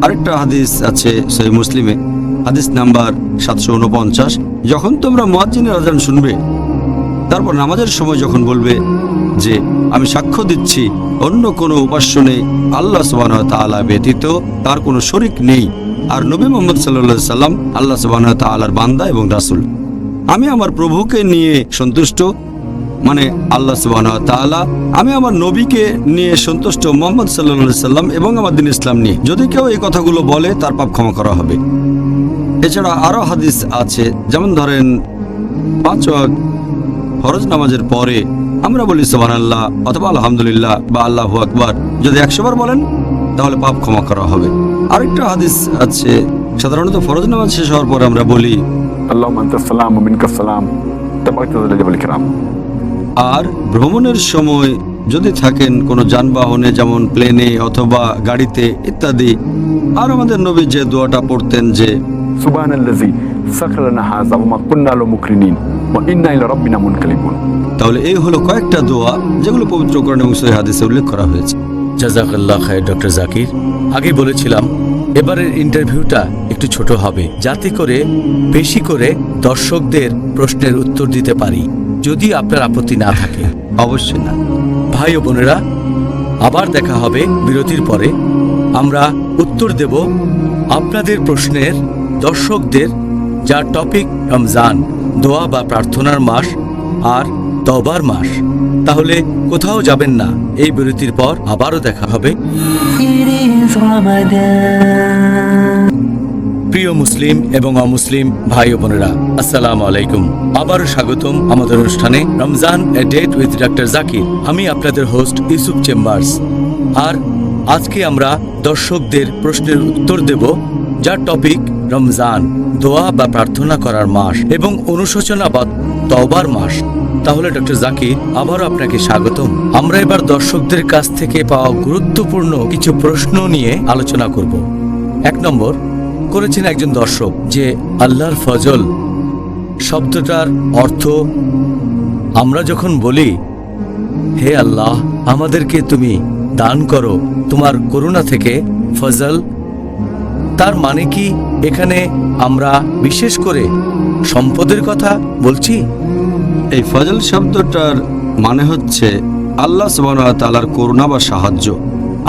আরেকটা হাদিস আছে সহিহ মুসলিমে, হাদিস নাম্বার 749। যখন তোমরা মুয়াজ্জিনের আযান শুনবে, তারপর নামাজের সময় যখন বলবে যে আমি সাক্ষ্য দিচ্ছি অন্য কোনো উপাস্য নেই আল্লাহ সুবহানাহু ওয়া তাআলা ব্যতীত, তার কোনো শরীক নেই, আর নবী মুহাম্মদ সাল্লাল্লাহু আলাইহি ওয়াসাল্লাম আল্লাহ সুবহানাহু ওয়া তাআলার বান্দা এবং রাসূল। আমি আমার প্রভুকে নিয়ে সন্তুষ্ট, মানে আল্লাহ সুবহানাহু ওয়া তাআলা, আমি আমার নবীকে নিয়ে সন্তুষ্ট মুহাম্মদ সাল্লাল্লাহু আলাইহি ওয়াসাল্লাম এবং আমার দ্বীন ইসলাম নিয়ে। যদি কেউ এই কথাগুলো বলে, তার পাপ ক্ষমা করা হবে। এছাড়া আরো হাদিস আছে, যেমন ধরেন 5 ওয়াক্ত ফরজ নামাজের পরে আমরা বলি সুবহানাল্লাহ অথবা আলহামদুলিল্লাহ বা আল্লাহু আকবার, যদি 100 বার বলেন তাহলে পাপ ক্ষমা করা হবে। আরেকটা হাদিস আছে, সাধারণত ফরজ নামাজ শেষ হওয়ার পরে আমরা বলি اللهم أنت السلام ومنك السلام تبارك ذو الجلال والإكرام। আর ভ্রমণের সময় যদি থাকেন কোনো যানবাহনে, যেমন প্লেনে অথবা গাড়িতে ইত্যাদি, আর আমাদের নবী যে দোয়াটা পড়তেন যে سبحان الذي سخر لنا هذا وما كنا له مقرنين وإنا إلى ربنا منقلبون। তাহলে এই হলো কয়েকটা দোয়া যেগুলো পবিত্র কোরআন এবং সহিহ হাদিসে উল্লেখ করা হয়েছে। জাযাকাল্লাহ খায়ের ডক্টর জাকির। আগে বলেছিলাম এবারের ইন্টারভিউটা একটু ছোট হবে, যাতে করে বেশি করে দর্শকদের প্রশ্নের উত্তর দিতে পারি, যদি আপনার আপত্তি না থাকে। অবশ্যই না। ভাই ও বোনেরা, আবার দেখা হবে বিরতির পরে। আমরা উত্তর দেব আপনাদের প্রশ্নের, দর্শকদের, যার টপিক রমজান, দোয়া বা প্রার্থনার মাস আর তওবার মাস। তাহলে কোথাও যাবেন না, এই বিরতির পর আবারও দেখা হবে। It is Ramadan. প্রিয় মুসলিম এবং অমুসলিম ভাই ও বোনেরা, আসসালামু আলাইকুম। আবারও স্বাগতম আমাদের অনুষ্ঠানে রমজান এ ডেট উইথ ডক্টর জাকির। আমি আপনাদের হোস্ট ইউসুফ চেম্বার্স। আর আজকে আমরা দর্শকদের প্রশ্নের উত্তর দেব, যার টপিক রমজান, দোয়া বা প্রার্থনা করার মাস এবং অনুশোচনা বা তওবার মাস। তাহলে ডক্টর জাকির, আবারও আপনাকে স্বাগতম। আমরা এবার দর্শকদের কাছ থেকে পাওয়া গুরুত্বপূর্ণ কিছু প্রশ্ন নিয়ে আলোচনা করব। 1 নম্বর করেছেন একজন দর্শক যে আল্লাহর ফজল শব্দটার অর্থ, আমরা যখন বলি হে আল্লাহ আমাদেরকে তুমি দান করো তোমার করুণা থেকে ফজল, তার মানে কি এখানে আমরা বিশেষ করে সম্পদের কথা বলছি? এই ফজল শব্দটার মানে হচ্ছে আল্লাহ সুবহানাহু ওয়া তাআলার করুণা বা সাহায্য,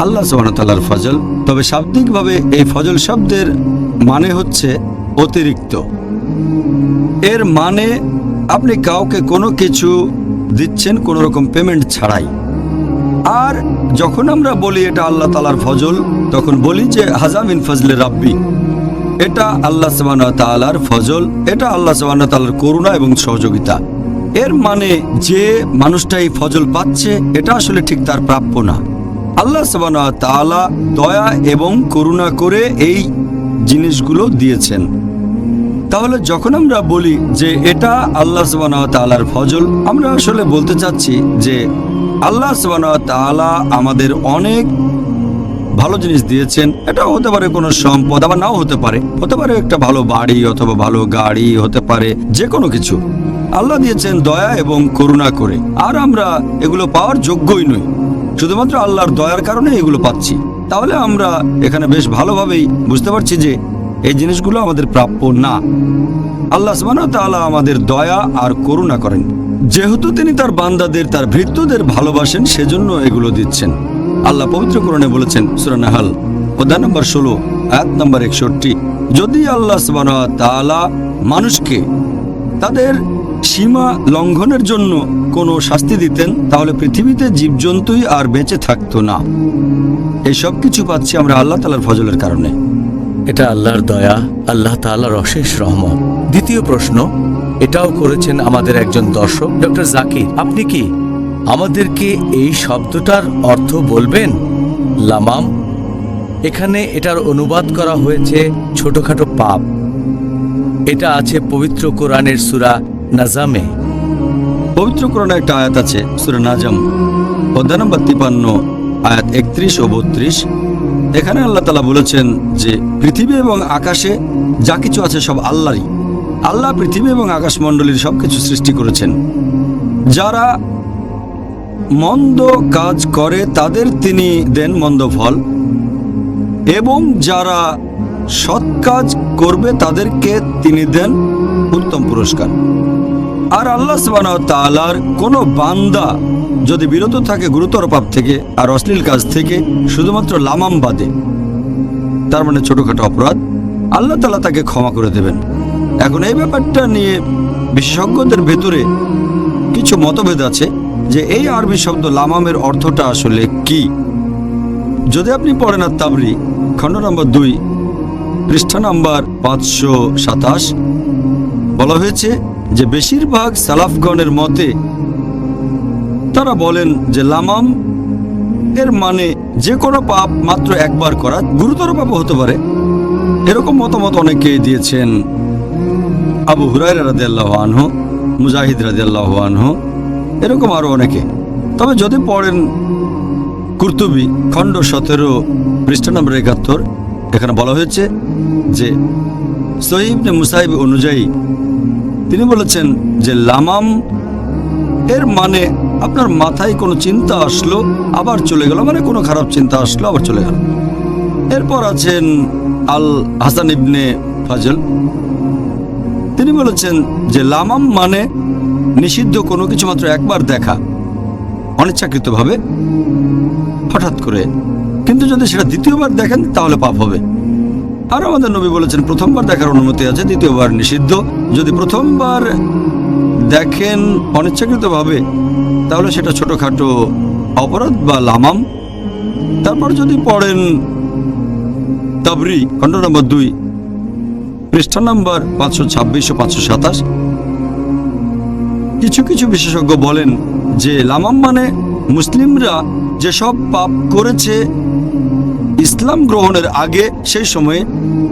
আল্লাহ সুবহানাহু ওয়া তাআলার ফজল। তবে শাব্দিকভাবে এই ফজল শব্দের মানে হচ্ছে অতিরিক্ত। এর মানে আপনি কাউকে কোনো কিছু দিচ্ছেন কোনো রকম পেমেন্ট ছাড়াই। আর যখন আমরা বলি এটা আল্লাহ তাআলার ফজল, তখন বলি যে হাজা মিন ফজলে রাব্বি, এটা আল্লাহ সুবহানাহু ওয়া তাআলার ফজল, এটা আল্লাহ সুবহানাহু ওয়া তাআলার করুণা এবং সহযোগিতা। এর মানে যে মানুষটা এই ফজল পাচ্ছে এটা আসলে ঠিক তার প্রাপ্য না। আল্লাহ সুবহানাহু ওয়া তাআলা দয়া এবং করুণা করে এই জিনিসগুলো দিয়েছেন। তাহলে যখন আমরা বলি যে এটা আল্লাহ সুবহানাহু ওয়া তাআলার ফজল, আমরা আসলে বলতে চাচ্ছি যে আল্লাহ সুবহানাহু ওয়া তাআলা আমাদের অনেক ভালো জিনিস দিয়েছেন। এটা হতে পারে কোনো সম্পদ, আবার নাও হতে পারে, হতে পারে একটা ভালো বাড়ি অথবা ভালো গাড়ি, হতে পারে যে কোনো কিছু। আল্লাহ দিয়েছেন দয়া এবং করুণা করে, আর আমরা এগুলো পাওয়ার যোগ্যই নই, শুধুমাত্র আল্লাহর দয়ার কারণে এগুলো পাচ্ছি। তাহলে আমরা এখানে বেশ ভালোভাবেই বুঝতে পারছি যে এই জিনিসগুলো আমাদের প্রাপ্য না। আল্লাহ সুবহানাহু ওয়া তাআলা আমাদের দয়া আর করুণা করেন, যেহেতু তিনি তার বান্দাদের, তার ভৃত্যদের ভালোবাসেন, সেজন্য এগুলো দিচ্ছেন। আল্লাহ পবিত্র কোরআনে বলেছেন সূরা নাহল অধ্যায় নম্বর 16 আয়াত নম্বর 61, যদি আল্লাহ সুবহানাহু ওয়া তাআলা মানুষকে তাদের সীমা লঙ্ঘনের জন্য কোনো শাস্তি দিতেন, তাহলে পৃথিবীতে জীবজন্তুই আর বেঁচে থাকতো না। এই সব কিছু পাচ্ছি আমরা আল্লাহ তাআলার ফজলের কারণে। এটা আল্লাহর দয়া, আল্লাহ তাআলার অশেষ রহমত। দ্বিতীয় প্রশ্ন, এটাও করেছেন আমাদের একজন দর্শক ডক্টর জাকির। আপনি কি আমাদেরকে এই শব্দটার অর্থ বলবেন? লামাম, এখানে এটার অনুবাদ করা হয়েছে ছোটখাটো পাপ। এটা আছে পবিত্র কোরআনের সূরা নাজামে। পবিত্র কোরআনে একটা আয়াত আছে সূরা নাজম অধ্যায় নম্বর 53 আয়াত 31 ও 32। এখানে আল্লাহ তাআলা বলেছেন যে পৃথিবী এবং আকাশে যা কিছু আছে সব আল্লাহরই। আল্লাহ পৃথিবী এবং আকাশমণ্ডলীর সবকিছু সৃষ্টি করেছেন। যারা মন্দ কাজ করে তাদের তিনি দেন মন্দ ফল, এবং যারা সৎ কাজ করবে তাদেরকে তিনি দেন উত্তম পুরস্কার। আর আল্লাহ সুবহানাহু ওয়া তাআলার কোনো বান্দা যদি বিরত থাকে গুরুতর পাপ থেকে আর অশ্লীল কাজ থেকে, শুধুমাত্র লামাম বাদে, তার মানে ছোটখাটো অপরাধ, আল্লাহ তাআলা তাকে ক্ষমা করে দেবেন। এখন এই ব্যাপারটা নিয়ে বিশেষজ্ঞদের ভেতরে কিছু মতভেদ আছে যে এই আরবি শব্দ লামামের অর্থটা আসলে কি। যদি আপনি পড়েন আত-তাবরী খণ্ড নম্বর 2 পৃষ্ঠা নম্বর 527, বলা হয়েছে যে বেশিরভাগ সালাফগণের মতে তারা বলেন যে লামাম এর মানে যে কোনো পাপ মাত্র একবার করা, গুরুতর পাপ হতে পারে। এরকম মতামত অনেকেই দিয়েছেন, আবু হুরায়রা রাদিয়াল্লাহু আনহু, মুজাহিদ রাদিয়াল্লাহু আনহু, এরকম আরো অনেকে। তবে যদি পড়েন কুরতুবী খণ্ড 17 পৃষ্ঠা নম্বর 71, এখানে বলা হয়েছে যে সহিহ ইবনে মুসাইব অনুযায়ী তিনি বলেছেন যে লামাম এর মানে আপনার মাথায় কোনো চিন্তা আসলো আবার চলে গেল, মানে কোনো খারাপ চিন্তা আসলো আবার চলে গেল। এরপর আছেন আল হাসান ইবনে ফাজল, তিনি বলেছেন যে লামাম মানে নিষিদ্ধ কোনো কিছু মাত্র একবার দেখা, অনিচ্ছাকৃতভাবে, হঠাৎ করে, কিন্তু যদি সেটা দ্বিতীয়বার দেখেন তাহলে পাপ হবে। আর আমাদের নবী বলেছেন প্রথমবার দেখার অনুমতি আছে, দ্বিতীয়বার নিষিদ্ধ। যদি প্রথমবার দেখেন অনিচ্ছাকৃতভাবে তাহলে সেটা ছোটখাটো অপরাধ বা লামাম। তারপর যদি পড়েন তাবরী খণ্ড নম্বর 2 পৃষ্ঠা নম্বর 526 ও 527, কিছু কিছু বিশেষজ্ঞ বলেন যে লামাম মানে মুসলিমরা যেসব পাপ করেছে ইসলাম গ্রহণের আগে, সেই সময়ে,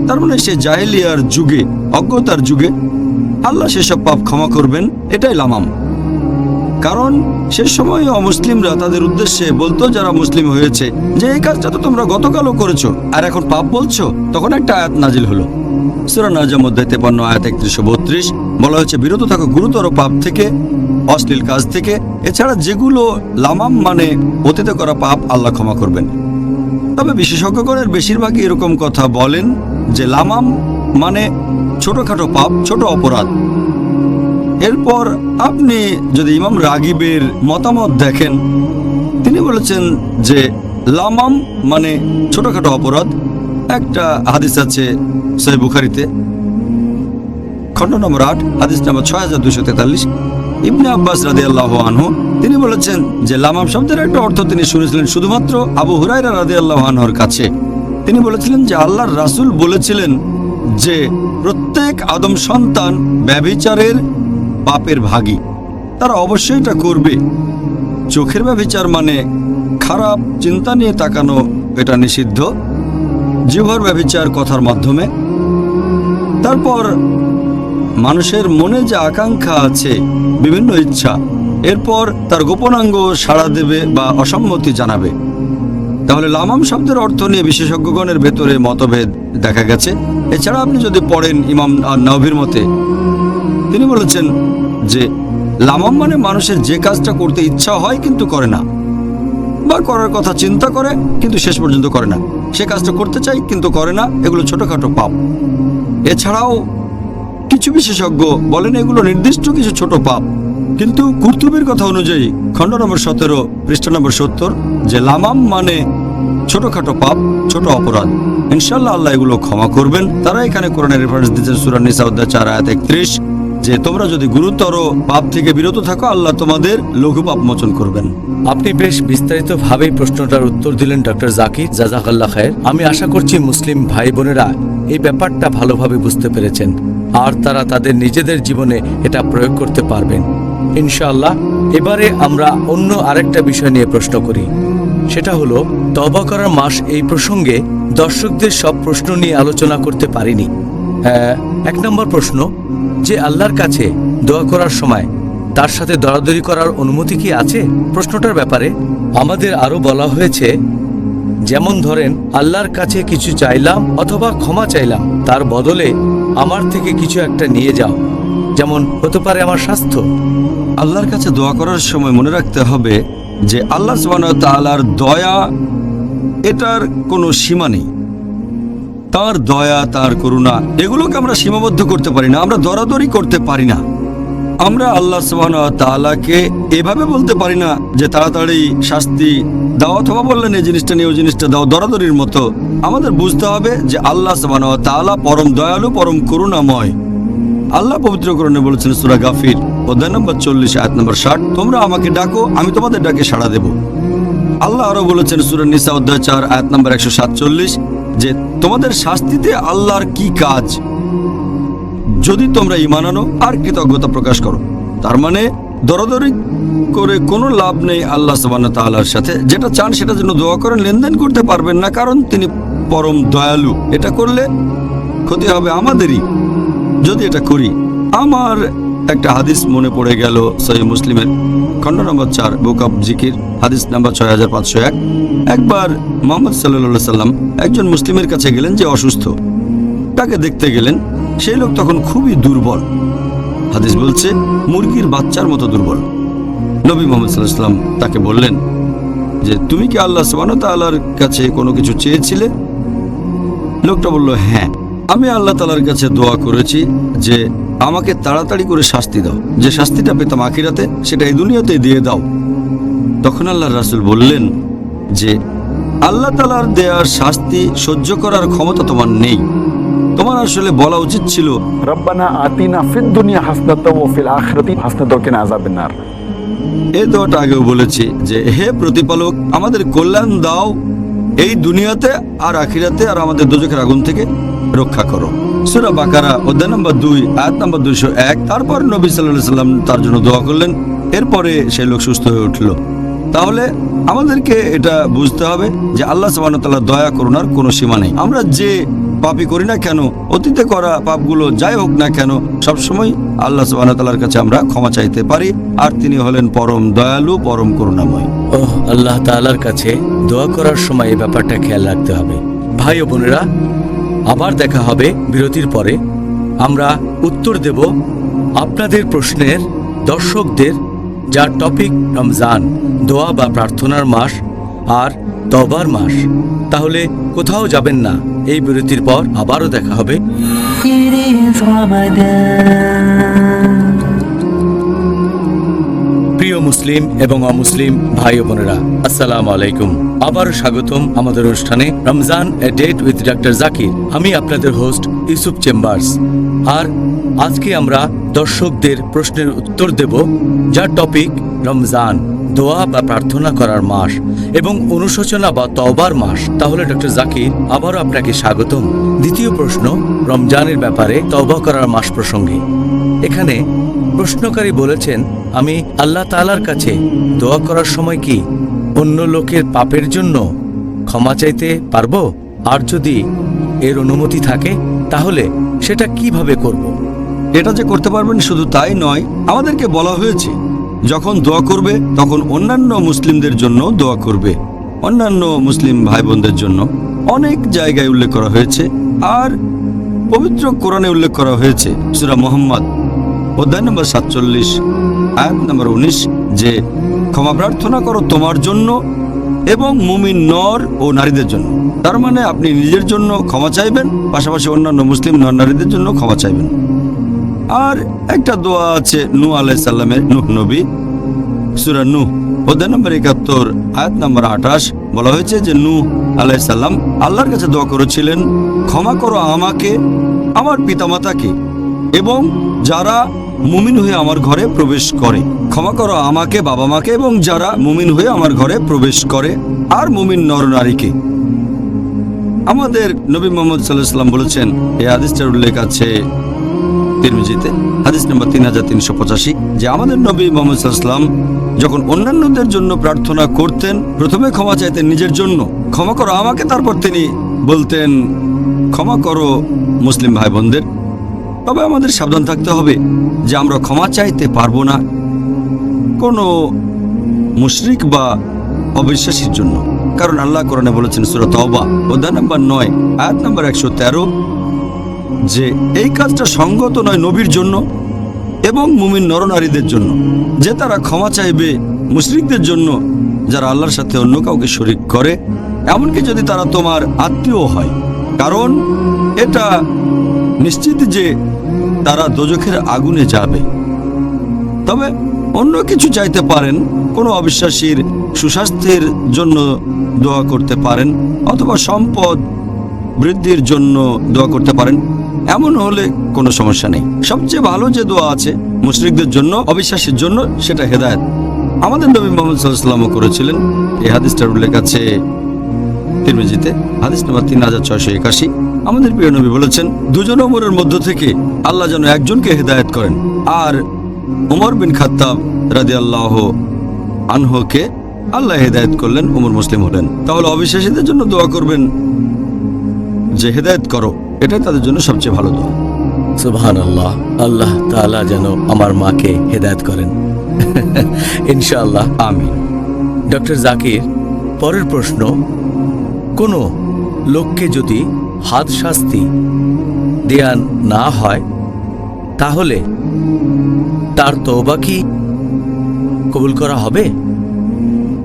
তার মানে সে জাহেলিয়ার যুগে, অজ্ঞতার যুগে, আল্লাহ সেসব পাপ ক্ষমা করবেন, এটাই লামাম। কারণ সে সময় অমুসলিমরা তাদের উদ্দেশ্যে বলতো যারা মুসলিম হয়েছে যে এই কাজটা তো তোমরা গতকালও করেছো আর এখন পাপ বলছো। তখন একটা আয়াত নাজিল হলো সূরা নাজম অধ্যায় 53 আয়াত 31 ও 32, বলা হয়েছে বিরত থাকো গুরুতর পাপ থেকে, অশ্লীল কাজ থেকে। এছাড়া যেগুলো লামাম মানে অতীতে করা পাপ আল্লাহ ক্ষমা করবেন। তবে বিশেষজ্ঞগণের বেশিরভাগই এরকম কথা বলেন যে লামাম মানে ছোটখাটো পাপ, ছোট অপরাধ। এরপর আপনি যদি ইমাম রাগিবের মতামত দেখেন, তিনি বলেছেন যে লামাম মানে ছোটখাটো অপরাধ। একটা হাদিস আছে সহিহ বুখারীতে, খণ্ড নম্বর 8 হাদিস নম্বর 6243। ইবনে আব্বাস রাদিয়াল্লাহু আনহু তিনি বলেছেন যে লামাম শব্দের একটা অর্থ তিনি শুনেছিলেন শুধুমাত্র আবু হুরায়রা রাদিয়াল্লাহু আনহুর কাছে। তিনি বলেছিলেন যে আল্লাহর রাসূল বলেছিলেন যে প্রত্যেক আদম সন্তান ব্যভিচারের পাপের ভাগী, তারা অবশ্যই এটা করবে। চোখের ব্যভিচার মানে খারাপ চিন্তা নিয়ে তাকানো, এটা নিষিদ্ধ। জিহ্বার ব্যভিচার কথার মাধ্যমে। তারপর মানুষের মনে যে আকাঙ্ক্ষা আছে, বিভিন্ন ইচ্ছা, এরপর তার গোপনাঙ্গ সাড়া দেবে বা অসম্মতি জানাবে। তাহলে লামাম শব্দের অর্থ নিয়ে বিশেষজ্ঞগণের ভেতরে মতভেদ দেখা গেছে। এছাড়া আপনি যদি পড়েন ইমাম নাওভীর মতে, তিনি বলেছেন যে লামাম মানে মানুষের যে কাজটা করতে ইচ্ছা হয় কিন্তু করে না, বা করার কথা চিন্তা করে কিন্তু শেষ পর্যন্ত করে না, সে কাজটা করতে চাই কিন্তু করে না, এগুলো ছোটখাটো পাপ। এছাড়াও কিছু বিশেষজ্ঞ বলেন এগুলো নির্দিষ্ট কিছু ছোট পাপ, কিন্তু কুরতুবীর কথা অনুযায়ী খণ্ড নম্বর 17 পৃষ্ঠা নম্বর 70 যে লামাম মানে ছোটখাটো পাপ, ছোট অপরাধ। ইনশাআল্লাহ আল্লাহ এগুলো ক্ষমা করবেন। তারা এখানে কোরআনের রেফারেন্স দিচ্ছেন সূরা নিসা অধ্যায় 4 আয়াত 31 যে তোমরা যদি গুরুতর পাপ থেকে বিরত থাকো আল্লাহ তোমাদের লঘু পাপ মোচন করবেন। আপনি বেশ বিস্তারিতভাবেই প্রশ্নটার উত্তর দিলেন ডক্টর জাকির, জাযাকাল্লাহ খায়ের। আমি আশা করছি মুসলিম ভাই বোনেরা এই ব্যাপারটা ভালোভাবে বুঝতে পেরেছেন আর তারা তাদের নিজেদের জীবনে এটা প্রয়োগ করতে পারবেন ইনশাআল্লাহ। এবারে আমরা অন্য আরেকটা বিষয় নিয়ে প্রশ্ন করি, সেটা হলো তওবা করার মাস। এই প্রসঙ্গে দর্শকদের সব প্রশ্ন নিয়ে আলোচনা করতে পারিনি। এক নম্বর প্রশ্ন যে আল্লাহর কাছে দোয়া করার সময় তার সাথে দরাদরি করার অনুমতি কি আছে? প্রশ্নটার ব্যাপারে আমাদের আরো বলা হয়েছে, যেমন ধরেন আল্লাহর কাছে কিছু চাইলাম অথবা ক্ষমা চাইলাম, তার বদলে আমার থেকে কিছু একটা নিয়ে যাও, যেমন হতে পারে আমার স্বাস্থ্য। আল্লাহর কাছে দোয়া করার সময় মনে রাখতে হবে যে আল্লাহ সুবহানাহু ওয়া তাআলার দয়া, এটার কোনো সীমা নেই। তার দয়া, তার করুণা, এগুলোকে আমরা সীমাবদ্ধ করতে পারি না, আমরা দরাদরি করতে পারি না। আমরা আল্লাহ সুবহানাহু ওয়া তাআলাকে এভাবে বলতে পারি না যে তাড়াতাড়ি শাস্তি দাও, অথবা বললেন এই জিনিসটা নিয়ে ওই জিনিসটা দাও, দরাদরির মতো। আমাদের বুঝতে হবে যে আল্লাহ সুবহানাহু ওয়া তাআলা পরম দয়ালু, পরম করুণাময়। আল্লাহ পবিত্র কোরআনে বলেছেন সূরা গাফির অধ্যায় নম্বর 40 আয়াত নম্বর 60, তোমরা আমাকে ডাকো আমি তোমাদের ডাকে সাড়া দেব। আল্লাহ আরো বলেছেন সূরা নিসা অধ্যায় 4 আয়াত নম্বর 147 যে তোমাদের শাস্তিতে আল্লাহর কি কাজ যদি তোমরা ঈমান আনো আর কৃতজ্ঞতা প্রকাশ করো। তার মানে দরাদরি করে কোনো লাভ নেই আল্লাহ সুবহানাহু ওয়া তাআলার সাথে। যেটা চান সেটার জন্য দোয়া করেন, লেনদেন করতে পারবেন না, কারণ তিনি পরম দয়ালু। এটা করলে ক্ষতি হবে আমাদেরই যদি এটা করি। আমার একটা হাদিস মনে পড়ে গেল সহিহ মুসলিমের খণ্ড নম্বর 4 বুক অব জিকির হাদিস নাম্বার 6501। একবার মুহাম্মদ সাল্লাল্লাহু আলাইহি সাল্লাম একজন মুসলিমের কাছে গেলেন যে অসুস্থ, তাকে দেখতে গেলেন। সেই লোক তখন খুবই দুর্বল, হাদিস বলছে মুরগির বাচ্চার মতো দুর্বল। নবী মুহাম্মদ সাল্লাল্লাহু আলাইহি সাল্লাম তাকে বললেন যে তুমি কি আল্লাহ সুবহানাহু ওয়া তাআলার কাছে কোনো কিছু চেয়েছিলে? লোকটা বলল, হ্যাঁ, আমি আল্লাহ তাআলার কাছে দোয়া করেছি যে আমাকে তাড়াতাড়ি করে শাস্তি দাও, যে শাস্তিটা পেতাম আখিরাতে সেটা এই দুনিয়াতে দিয়ে দাও। তখন আল্লাহর রাসূল বললেন যে আল্লাহ তাআলার দেয়ার শাস্তি সহ্য করার ক্ষমতা তোমার নেই, তোমার আসলে বলা উচিত ছিল রব্বানা আতিনা ফিদ দুনিয়া হাসনাতাও ওয়া ফিল আখিরাতি হাসনাতাও ওয়া কিনা আযাবান নার। এই দোয়াটা আগেও বলেছি যে হে প্রতিপালক আমাদের কল্যাণ দাও এই দুনিয়াতে আর আখিরাতে, আর আমাদের দোজখের আগুন থেকে রক্ষা করো। সূরা বাকারা অধ্যায় নম্বর 2 আয়াত নম্বর 201। তারপর নবী সাল্লাল্লাহু আলাইহি সাল্লাম তার জন্য দোয়া করলেন, এরপরে সেই লোক সুস্থ হয়ে উঠল। তাহলে আমাদেরকে এটা বুঝতে হবে যে আল্লাহ সুবহানাহু ওয়া তাআলার দয়া করুণার কোনো সীমা নেই। আমরা যে পাপই করি না কেন, অতীতে করা পাপগুলো যাই হোক না কেন, সবসময় আল্লাহ সুবহানাহু ওয়া তাআলার কাছে আমরা ক্ষমা চাইতে পারি, আর তিনি হলেন পরম দয়ালু, পরম করুণাময়। আল্লাহ তাআলার কাছে দোয়া করার সময় এই ব্যাপারটা খেয়াল রাখতে হবে। ভাই ও বোনেরা, আবার দেখা হবে বিরতির পরে। আমরা উত্তর দেব আপনাদের প্রশ্নের, দর্শকদের, যার টপিক রমজান, দোয়া বা প্রার্থনার মাস আর তওবার মাস। তাহলে কোথাও যাবেন না, এই বিরতির পর আবারও দেখা হবে। It is Ramadan. প্রিয় মুসলিম এবং অমুসলিম ভাই ও বোনেরা, আসসালামু আলাইকুম। আবারও স্বাগতম আমাদের অনুষ্ঠানে রমজান এ ডেট উইথ ডক্টর জাকির। আমি আপনাদের হোস্ট ইউসুফ চেম্বার্স। আর আজকে আমরা দর্শকদের প্রশ্নের উত্তর দেব, যার টপিক রমজান, দোয়া বা প্রার্থনা করার মাস এবং অনুশোচনা বা তওবার মাস। তাহলে ডক্টর জাকির, আবারও আপনাকে স্বাগতম। দ্বিতীয় প্রশ্ন রমজানের ব্যাপারে, তওবা করার মাস প্রসঙ্গে। এখানে প্রশ্নকারী বলেছেন, আমি আল্লাহ তাআলার কাছে দোয়া করার সময় কি অন্য লোকের পাপের জন্য ক্ষমা চাইতে পারবো? আর যদি এর অনুমতি থাকে তাহলে সেটা কিভাবে করব? এটা যে করতে পারবেন শুধু তাই নয়, আমাদেরকে বলা হয়েছে যখন দোয়া করবে তখন অন্যান্য মুসলিমদের জন্য দোয়া করবে, অন্যান্য মুসলিম ভাই বোনদের জন্য। অনেক জায়গায় উল্লেখ করা হয়েছে, আর পবিত্র কোরআনে উল্লেখ করা হয়েছে সূরা মুহাম্মদ অধ্যায় নম্বর 47 আয়াত নম্বর 19 যে ক্ষমা প্রার্থনা করো তোমার জন্য এবং মুমিন নর ও নারীদের জন্য। তার মানে আপনি নিজের জন্য ক্ষমা চাইবেন, পাশাপাশি অন্যান্য মুসলিম নর নারীদের জন্য ক্ষমা চাইবেন। আর একটা দোয়া আছে নূহ আলাইহিস সালামের, নূহ নবী, সূরা নূহ অধ্যায় নম্বর 71 আয়াত নম্বর 28 বলা হয়েছে যে নূহ আলাইহিস সালাম আল্লাহর কাছে দোয়া করেছিলেন, ক্ষমা করো আমাকে, আমার পিতামাতাকে এবং যারা মুমিন হয়ে আমার ঘরে প্রবেশ করে। ক্ষমা করো আমাকে, বাবা মাকে এবং যারা মুমিন হয়ে আমার ঘরে প্রবেশ করে, আর মুমিন নরনারীকে। আমাদের নবী মুহাম্মদ সাল্লাল্লাহু আলাইহি ওয়াসাল্লাম বলেছেন, এই হাদিসটার উল্লেখ আছে তিরমিজিতে, হাদিস নম্বর 3385, যে আমাদের নবী মুহাম্মদ সাল্লাল্লাহু আলাইহি ওয়াসাল্লাম যখন অন্যান্যদের জন্য প্রার্থনা করতেন, প্রথমে ক্ষমা চাইতেন নিজের জন্য, ক্ষমা করো আমাকে, তারপর তিনি বলতেন ক্ষমা করো মুসলিম ভাই বোনদের। তবে আমাদের সাবধান থাকতে হবে যে আমরা ক্ষমা চাইতে পারবো না কোনো মুশরিক বা অবিশ্বাসীর জন্য, কারণ আল্লাহ কোরআনে বলেছেন সূরা তাওবা অধ্যায় নম্বর 9 আয়াত নম্বর 113 যে এই কাজটা সঙ্গত নয় নবীর জন্য এবং মুমিন নরনারীদের জন্য যে তারা ক্ষমা চাইবে মুশরিকদের জন্য যারা আল্লাহর সাথে অন্য কাউকে শরীক করে, এমনকি যদি তারা তোমার আত্মীয় হয়, কারণ এটা নিশ্চিত যে তারা দোজখের আগুনে যাবে। তবে অন্য কিছু চাইতে পারেন, কোনো অবিশ্বাসীর সুস্বাস্থ্যের জন্য দোয়া করতে পারেন, অথবা সম্পদ বৃদ্ধির জন্য দোয়া করতে পারেন, এমন হলে কোনো সমস্যা নেই। সবচেয়ে ভালো যে দোয়া আছে মুশরিকদের জন্য, অবিশ্বাসীর জন্য, সেটা হেদায়েত। আমাদের নবী মুহাম্মদ সাল্লাল্লাহু আলাইহি ওয়াসাল্লাম করেছিলেন। এই হাদিসটার উল্লেখ আছে তিরমিজিতে, হাদিস নম্বর 3681। আমাদের প্রিয় নবী বলেছেন, দুজন ওমরের মধ্য থেকে আল্লাহ যেন একজনকে হেদায়েত করেন, আর ওমর বিন খাত্তাব রাদিয়াল্লাহু আনহুকে আল্লাহ হেদায়েত করলেন, ওমর মুসলিম হলেন। তাহলে অবিশ্বাসীদের জন্য দোয়া করবেন যে হেদায়েত করো, এটাই তাদের জন্য সবচেয়ে ভালো দোয়া। সুবহানাল্লাহ, আল্লাহ তাআলা যেন আমার মাকে হেদায়েত করেন ইনশাআল্লাহ, আমিন। ডক্টর জাকির, পরের প্রশ্ন, কোনো লোককে যদি হাদ শাস্তি দেয়া না হয় তাহলে তার তওবা কি কবুল করা হবে?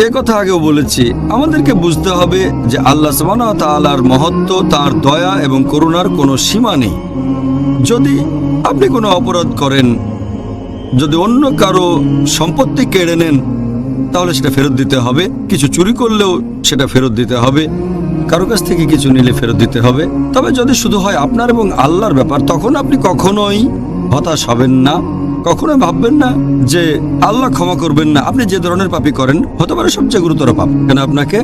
এ কথা আগেও বলেছি, আমাদেরকে বুঝতে হবে যে আল্লাহ সুবহানাহু ওয়া তাআলার মহত্ব, তার দয়া এবং করুণার কোনো সীমা নেই। যদি আপনি কোনো অপরাধ করেন, যদি অন্য কারো সম্পত্তি কেড়ে নেন, তাহলে সেটা ফেরত দিতে হবে। কিছু চুরি করলেও সেটা ফেরত দিতে হবে, কারো কাছ থেকে কিছু নিলে ফেরত দিতে হবে। তবে যদি শুধু হয় আপনার এবং আল্লাহর ব্যাপার, তখন আপনি কখনোই হতাশ হবেন না, কখনোই ভাববেন না যে আল্লাহ ক্ষমা করবেন না। আপনি যে ধরনের পাপই করেন, হতে পারে সবচেয়ে গুরুতর পাপ, কেন আপনাকে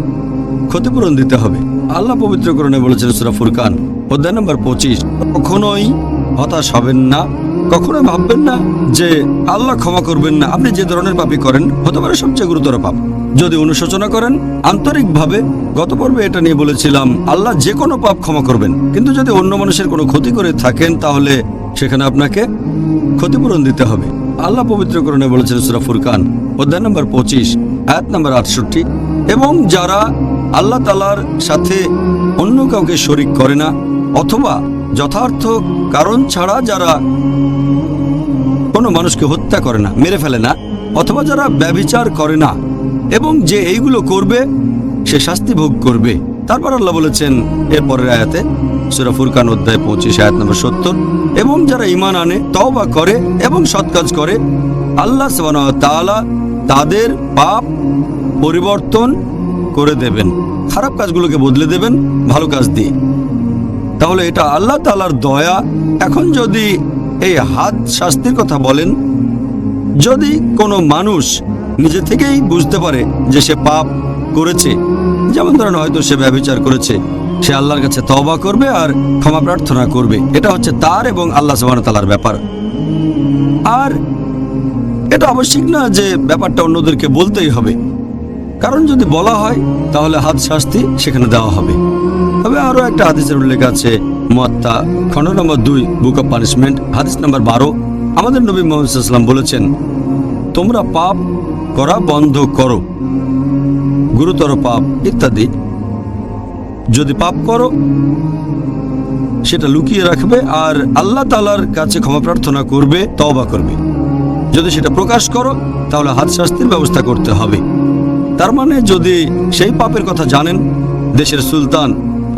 ক্ষতিপূরণ দিতে হবে। আল্লাহ পবিত্র কোরআনে বলেছেন সূরা ফুরকান অধ্যায় নম্বর 25, কখনোই হতাশ হবেন না, কখনোই ভাববেন না যে আল্লাহ ক্ষমা করবেন না। আপনি যে ধরনের পাপই করেন, হতে পারে সবচেয়ে গুরুতর পাপ। যদি অনুশোচনা করেন আন্তরিকভাবে, গত পর্বে এটা নিয়ে বলেছিলাম, আল্লাহ যে কোনো পাপ ক্ষমা করবেন, কিন্তু যদি অন্য মানুষের কোনো ক্ষতি করে থাকেন, তাহলে সেখানে আপনাকে ক্ষতিপূরণ দিতে হবে। আল্লাহ পবিত্র কোরআনে বলেছেন সূরা ফুরকান অধ্যায় নম্বর 25 আয়াত নম্বর 68, এবং যারা আল্লাহ তাআলার সাথে অন্য কাউকে শরীক করে না, অথবা যথার্থ কারণ ছাড়া যারা কোনো মানুষকে হত্যা করে না, মেরে ফেলে না, অথবা যারা ব্যভিচার করে না, এবং যে এইগুলো করবে সে শাস্তি ভোগ করবে। তারপর আল্লাহ বলেছেন এরপরের আয়াতে সূরা ফুরকান অধ্যায় 25 আয়াত নম্বর 70, এবং যারা ঈমান আনে, তওবা করে এবং সৎ কাজ করে, আল্লাহ সুবহানাহু ওয়া তাআলা তাদের পাপ পরিবর্তন করে দেবেন, খারাপ কাজগুলোকে বদলে দেবেন ভালো কাজ দিয়ে। তাহলে এটা আল্লাহ তাআলার দয়া। এখন যদি এই হাদ শাস্তির কথা বলেন যদি কোনো মানুষ নিজে থেকেই বুঝতে পারে যে সে পাপ করেছে, যেমন ধরেন হয়তো সে ব্যভিচার করেছে, সে আল্লাহর কাছে তওবা করবে আর ক্ষমা প্রার্থনা করবে। এটা হচ্ছে তার এবং আল্লাহ সুবহানাহু ওয়া তাআলার ব্যাপার। আর এটা আবশ্যিক না যে ব্যাপারটা অন্যদেরকে বলতেই হবে, কারণ যদি বলা হয় তাহলে হাদ শাস্তি সেখানে দেওয়া হবে। তবে আরও একটা হাদিসের উল্লেখ আছে, মুয়াত্তা খণ্ড নম্বর 2 বুক অফ পানিশমেন্ট, হাদিস নম্বর 12। আমাদের নবী মুহাম্মদ সাল্লাল্লাহু আলাইহি ওয়াসাল্লাম বলেছেন, তোমরা পাপ করা বন্ধ করো, গুরুতর পাপ ইত্যাদি। যদি পাপ করো সেটা লুকিয়ে রাখবে আর আল্লাহ তাআলার কাছে ক্ষমা প্রার্থনা করবে, তওবা করবে। যদি সেটা প্রকাশ করো তাহলে হাদ শাস্তির ব্যবস্থা করতে হবে। তার মানে যদি সেই পাপের কথা জানেন দেশের সুলতান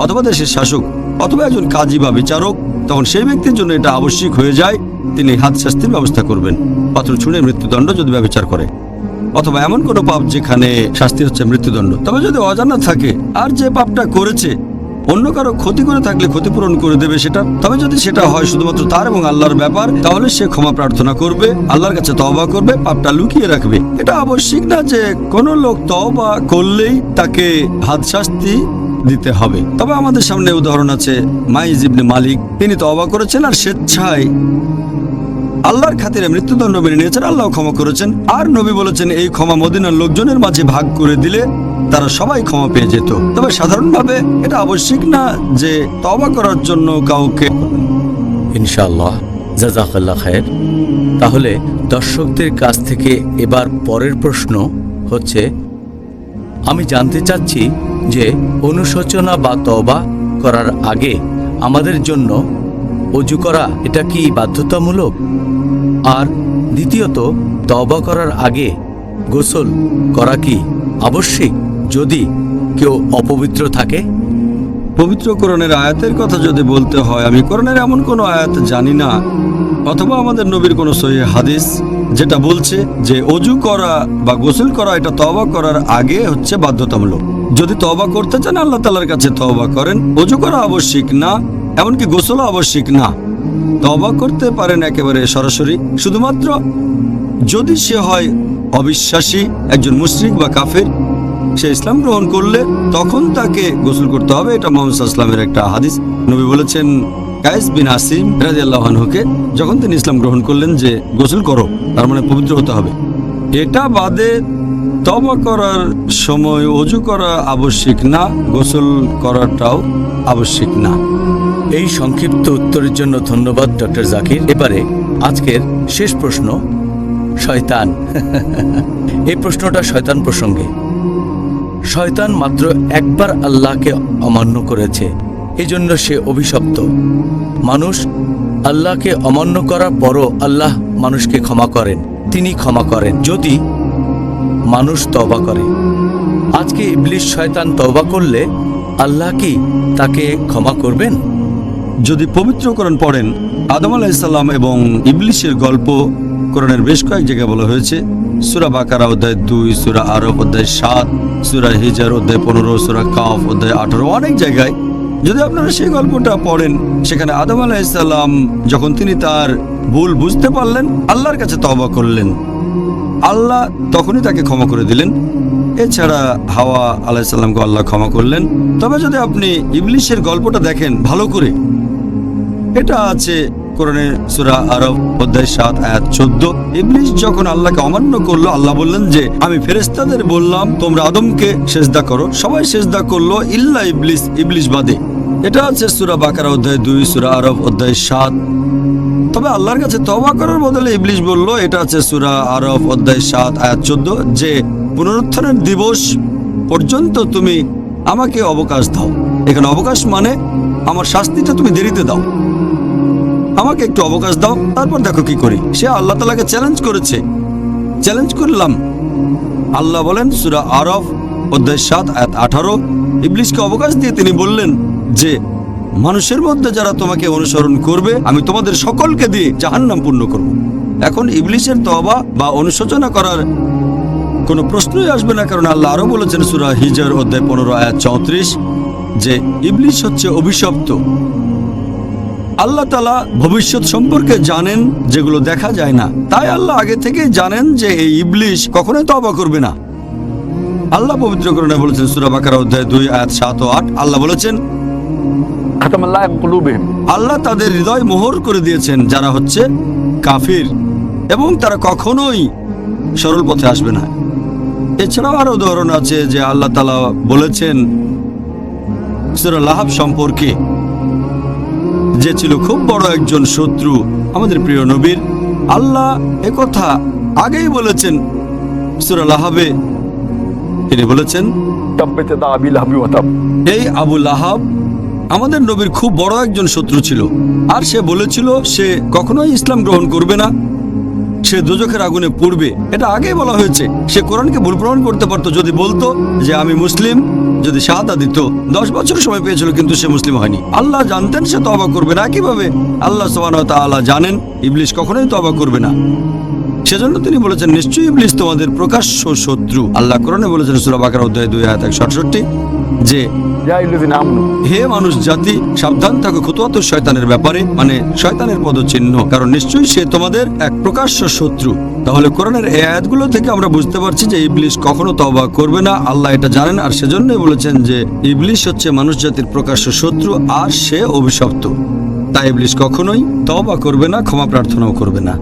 অথবা দেশের শাসক অথবা একজন কাজী বা বিচারক, তখন সেই ব্যক্তির জন্য এটা আবশ্যিক হয়ে যায়, তিনি হাদ শাস্তির ব্যবস্থা করবেন। পাথর ছুঁড়ে মৃত্যুদণ্ড যদি ব্যভিচার করে, অথবা এমন কোনো পাপ যেখানে শাস্তি হচ্ছে মৃত্যুদণ্ড। তবে যদি অজানা থাকে আর যে পাপটা করেছে অন্য কারো ক্ষতি করে থাকলে ক্ষতিপূরণ করে দেবে সেটা। তবে যদি সেটা হয় শুধুমাত্র তার এবং আল্লাহর ব্যাপার, তাহলে সে ক্ষমা প্রার্থনা করবে, আল্লাহর কাছে তওবা করবে, পাপটা লুকিয়ে রাখবে। এটা আবশ্যিক না যে কোনো লোক তওবা করলেই তাকে হাদ শাস্তি দিতে হবে। তবে আমাদের সামনে উদাহরণ আছে, মাইজ ইবনে মালিক, তিনি তওবা করেছেন আর স্বেচ্ছায় আল্লাহর খাতিরে মৃত্যুদণ্ড মেনে নিয়েছেন, আল্লাহ ক্ষমা করেছেন। আর নবী বলেছেন এই ক্ষমা মদিনার লোকজনের মাঝে ভাগ করে দিলে তারা সবাই ক্ষমা পেয়ে যেত। তবে সাধারণভাবে এটা আবশ্যিক না যে তওবা করার জন্য কাউকে। ইনশাআল্লাহ, জাযাকাল্লাহ খায়ের। তাহলে দর্শকদের কাছ থেকে এবার পরের প্রশ্ন হচ্ছে, আমি জানতে চাচ্ছি যে অনুশোচনা বা তওবা করার আগে আমাদের জন্য ওযু করা এটা কি বাধ্যতামূলক? আর দ্বিতীয়ত, তওবা করার আগে গোসল করা কি আবশ্যিক যদি কেউ অপবিত্র থাকে? পবিত্র কোরআনের আয়াতের কথা যদি বলতে হয়, আমি কোরআনের এমন কোনো আয়াত জানি না অথবা আমাদের নবীর কোনো সহিহ হাদিস যেটা বলছে যে ওযু করা বা গোসল করা এটা তওবা করার আগে হচ্ছে বাধ্যতামূলক। যদি তওবা করতে চান আল্লাহ তাআলার কাছে তওবা করেন, ওযু করা আবশ্যিক না, এমনকি গোসলও আবশ্যিক না। তওবা করতে পারেন একেবারে সরাসরি, শুধুমাত্র যদি সে হয় অবিশ্বাসী, একজন মুশরিক বা কাফের, সে ইসলাম গ্রহণ করলে তখন তাকে গোসল করতে হবে। এটা মুহাম্মদ সাল্লাল্লাহু আলাইহি ওয়াসাল্লামের একটা হাদিস। নবী বলেছেন কায়েস বিন আসিম রাদিয়াল্লাহু আনহুকে, যখন তিনি ইসলাম গ্রহণ করলেন, যে গোসল করো, তার মানে পবিত্র হতে হবে। এটা বাদে তওবা করার সময় ওযু করা আবশ্যিক না, গোসল করাটাও আবশ্যিক না। এই সংক্ষিপ্ত উত্তরের জন্য ধন্যবাদ ডক্টর জাকির। এবারে আজকের শেষ প্রশ্ন, শয়তান। এই প্রশ্নটা শয়তান প্রসঙ্গে। শয়তান মাত্র একবার আল্লাহকে অমান্য করেছে, এজন্য সে অভিশপ্ত। মানুষ আল্লাহকে অমান্য করার পরও আল্লাহ মানুষকে ক্ষমা করেন, তিনি ক্ষমা করেন যদি মানুষ তওবা করে। আজকে ইবলিস শয়তান তওবা করলে আল্লাহ কি তাকে ক্ষমা করবেন? যদি পবিত্র কোরআন পড়েন, আদম আলাইহিস সালাম এবং ইবলিসের গল্প কোরআনের বেশ কয়েক জায়গায় বলা হয়েছে। সূরা বাকারা অধ্যায় 2, সূরা আরব অধ্যায় 7, সূরা হিজর অধ্যায় 15, সূরা কাফ অধ্যায় 18, অনেক জায়গায়। যদি আপনারা সেই গল্পটা পড়েন, সেখানে আদম আলাইহিস সালাম যখন তিনি তার ভুল বুঝতে পারলেন, আল্লাহর কাছে তওবা করলেন, আল্লাহ তখনই তাকে ক্ষমা করে দিলেন। এছাড়া হাওয়া আলাইহিস সালামকে আল্লাহ ক্ষমা করলেন। তবে যদি আপনি ইবলিসের গল্পটা দেখেন ভালো করে, এটা আছে কোরআনে সূরা আরব অধ্যায় 7 আয়াত 14। ইবলিস যখন আল্লাহকে অমান্য করলো, আল্লাহ বললেন যে আমি ফেরেশতাদের বললাম তোমরা আদমকে সিজদা করো, সবাই সিজদা করলো ইল্লা ইবলিস, ইবলিস বাদে। এটা আছে সূরা বাকারা অধ্যায় 2, সূরা আরব অধ্যায় 7। তবে আল্লাহর কাছে তওবা করার বদলে ইবলিস বলল, এটা আছে সূরা আরব অধ্যায় 7 আয়াত 14, যে পুনরুত্থানের দিবস পর্যন্ত তুমি আমাকে অবকাশ দাও। এখানে অবকাশ মানে আমার শাস্তিটা তুমি দেরিতে দাও, আমাকে একটু অবকাশ দাও, তারপর দেখো কি করি। সে আল্লাহ তাআলাকে চ্যালেঞ্জ করেছে, চ্যালেঞ্জ করলাম। আল্লাহ বলেন সূরা আরব অধ্যায় 7 আয়াত 18, ইবলিসকে অবকাশ দিয়ে তিনি বললেন যে মানুষের মধ্যে যারা তোমাকে অনুসরণ করবে আমি তোমাদের সকলকে দিয়ে জাহান্নাম পূর্ণ করব। এখন ইবলিসের তওবা বা অনুশোচনা করার কোনো প্রশ্নই আসবে না, কারণ আল্লাহ আরো বলেছেন সূরা হিজর অধ্যায় 15 আয়াত 34 যে ইবলিস হচ্ছে অভিশপ্ত। আল্লাহ তাআলা ভবিষ্যৎ সম্পর্কে জানেন যেগুলো দেখা যায় না, তাই আল্লাহ আগে থেকেই জানেন যে এই ইবলিশ কখনোই তওবা করবে না। আল্লাহ পবিত্র কোরআনে বলেছেন, সূরা বাকারা অধ্যায় 2 আয়াত 7 ও 8, আল্লাহ বলেছেন, ختم الله قلوبهم আল্লাহ তাদের হৃদয় মোহর করে দিয়েছেন যারা হচ্ছে কাফির, এবং তারা কখনোই সরল পথে আসবে না। এছাড়াও আরো উদাহরণ আছে যে আল্লাহ তাআলা বলেছেন সূরা লাহাব সম্পর্কে, যে ছিল খুব বড় একজন শত্রু আমাদের প্রিয় নবীর। আল্লাহ একথা আগেই বলেছেন সূরা লাহাবে, তিনি বলেছেন, تبت يدا أبي لهب وتب। এই আবু লাহাব আমাদের নবীর খুব বড় একজন শত্রু ছিল, আর সে বলেছিল সে কখনোই ইসলাম গ্রহণ করবে না, সে দোজখের আগুনে পড়বে। এটা আগেই বলা হয়েছে। সে কোরআনকে ভুল প্রমাণ করতে পারতো যদি বলতো যে আমি মুসলিম, যদি শাহাদা দিত। 10 বছর সময় পেয়েছিল, কিন্তু সে মুসলিম হয়নি। আল্লাহ জানতেন সে তওবা করবে না। কিভাবে? আল্লাহ সুবহানাহু ওয়া তাআলা জানেন ইবলিশ কখনোই তওবা করবে না। সেজন্য তিনি বলেছেন, নিশ্চয়ই ইবলিশ তোমাদের প্রকাশ্য শত্রু। আল্লাহ কোরআনে বলেছেন সূরা বাকারা অধ্যায় 2 আয়াত 167 যে يا أيها الذين آمنوا হে মানুষ জাতি, সাবধান থাকো খুতুওয়াত শয়তানের ব্যাপারে, মানে শয়তানের পদচিহ্ন, কারণ নিশ্চয়ই সে তোমাদের এক প্রকাশ্য শত্রু। তাহলে কোরআনের এই আয়াতগুলো থেকে আমরা বুঝতে পারছি যে ইবলিশ কখনো তওবা করবে না। আল্লাহ এটা জানেন, আর সেজন্যই বলেছেন যে ইবলিশ হচ্ছে মানুষ জাতির প্রকাশ্য শত্রু, আর সে অভিশপ্ত। তাই ইবলিশ কখনোই তওবা করবে না, ক্ষমা প্রার্থনাও করবে না।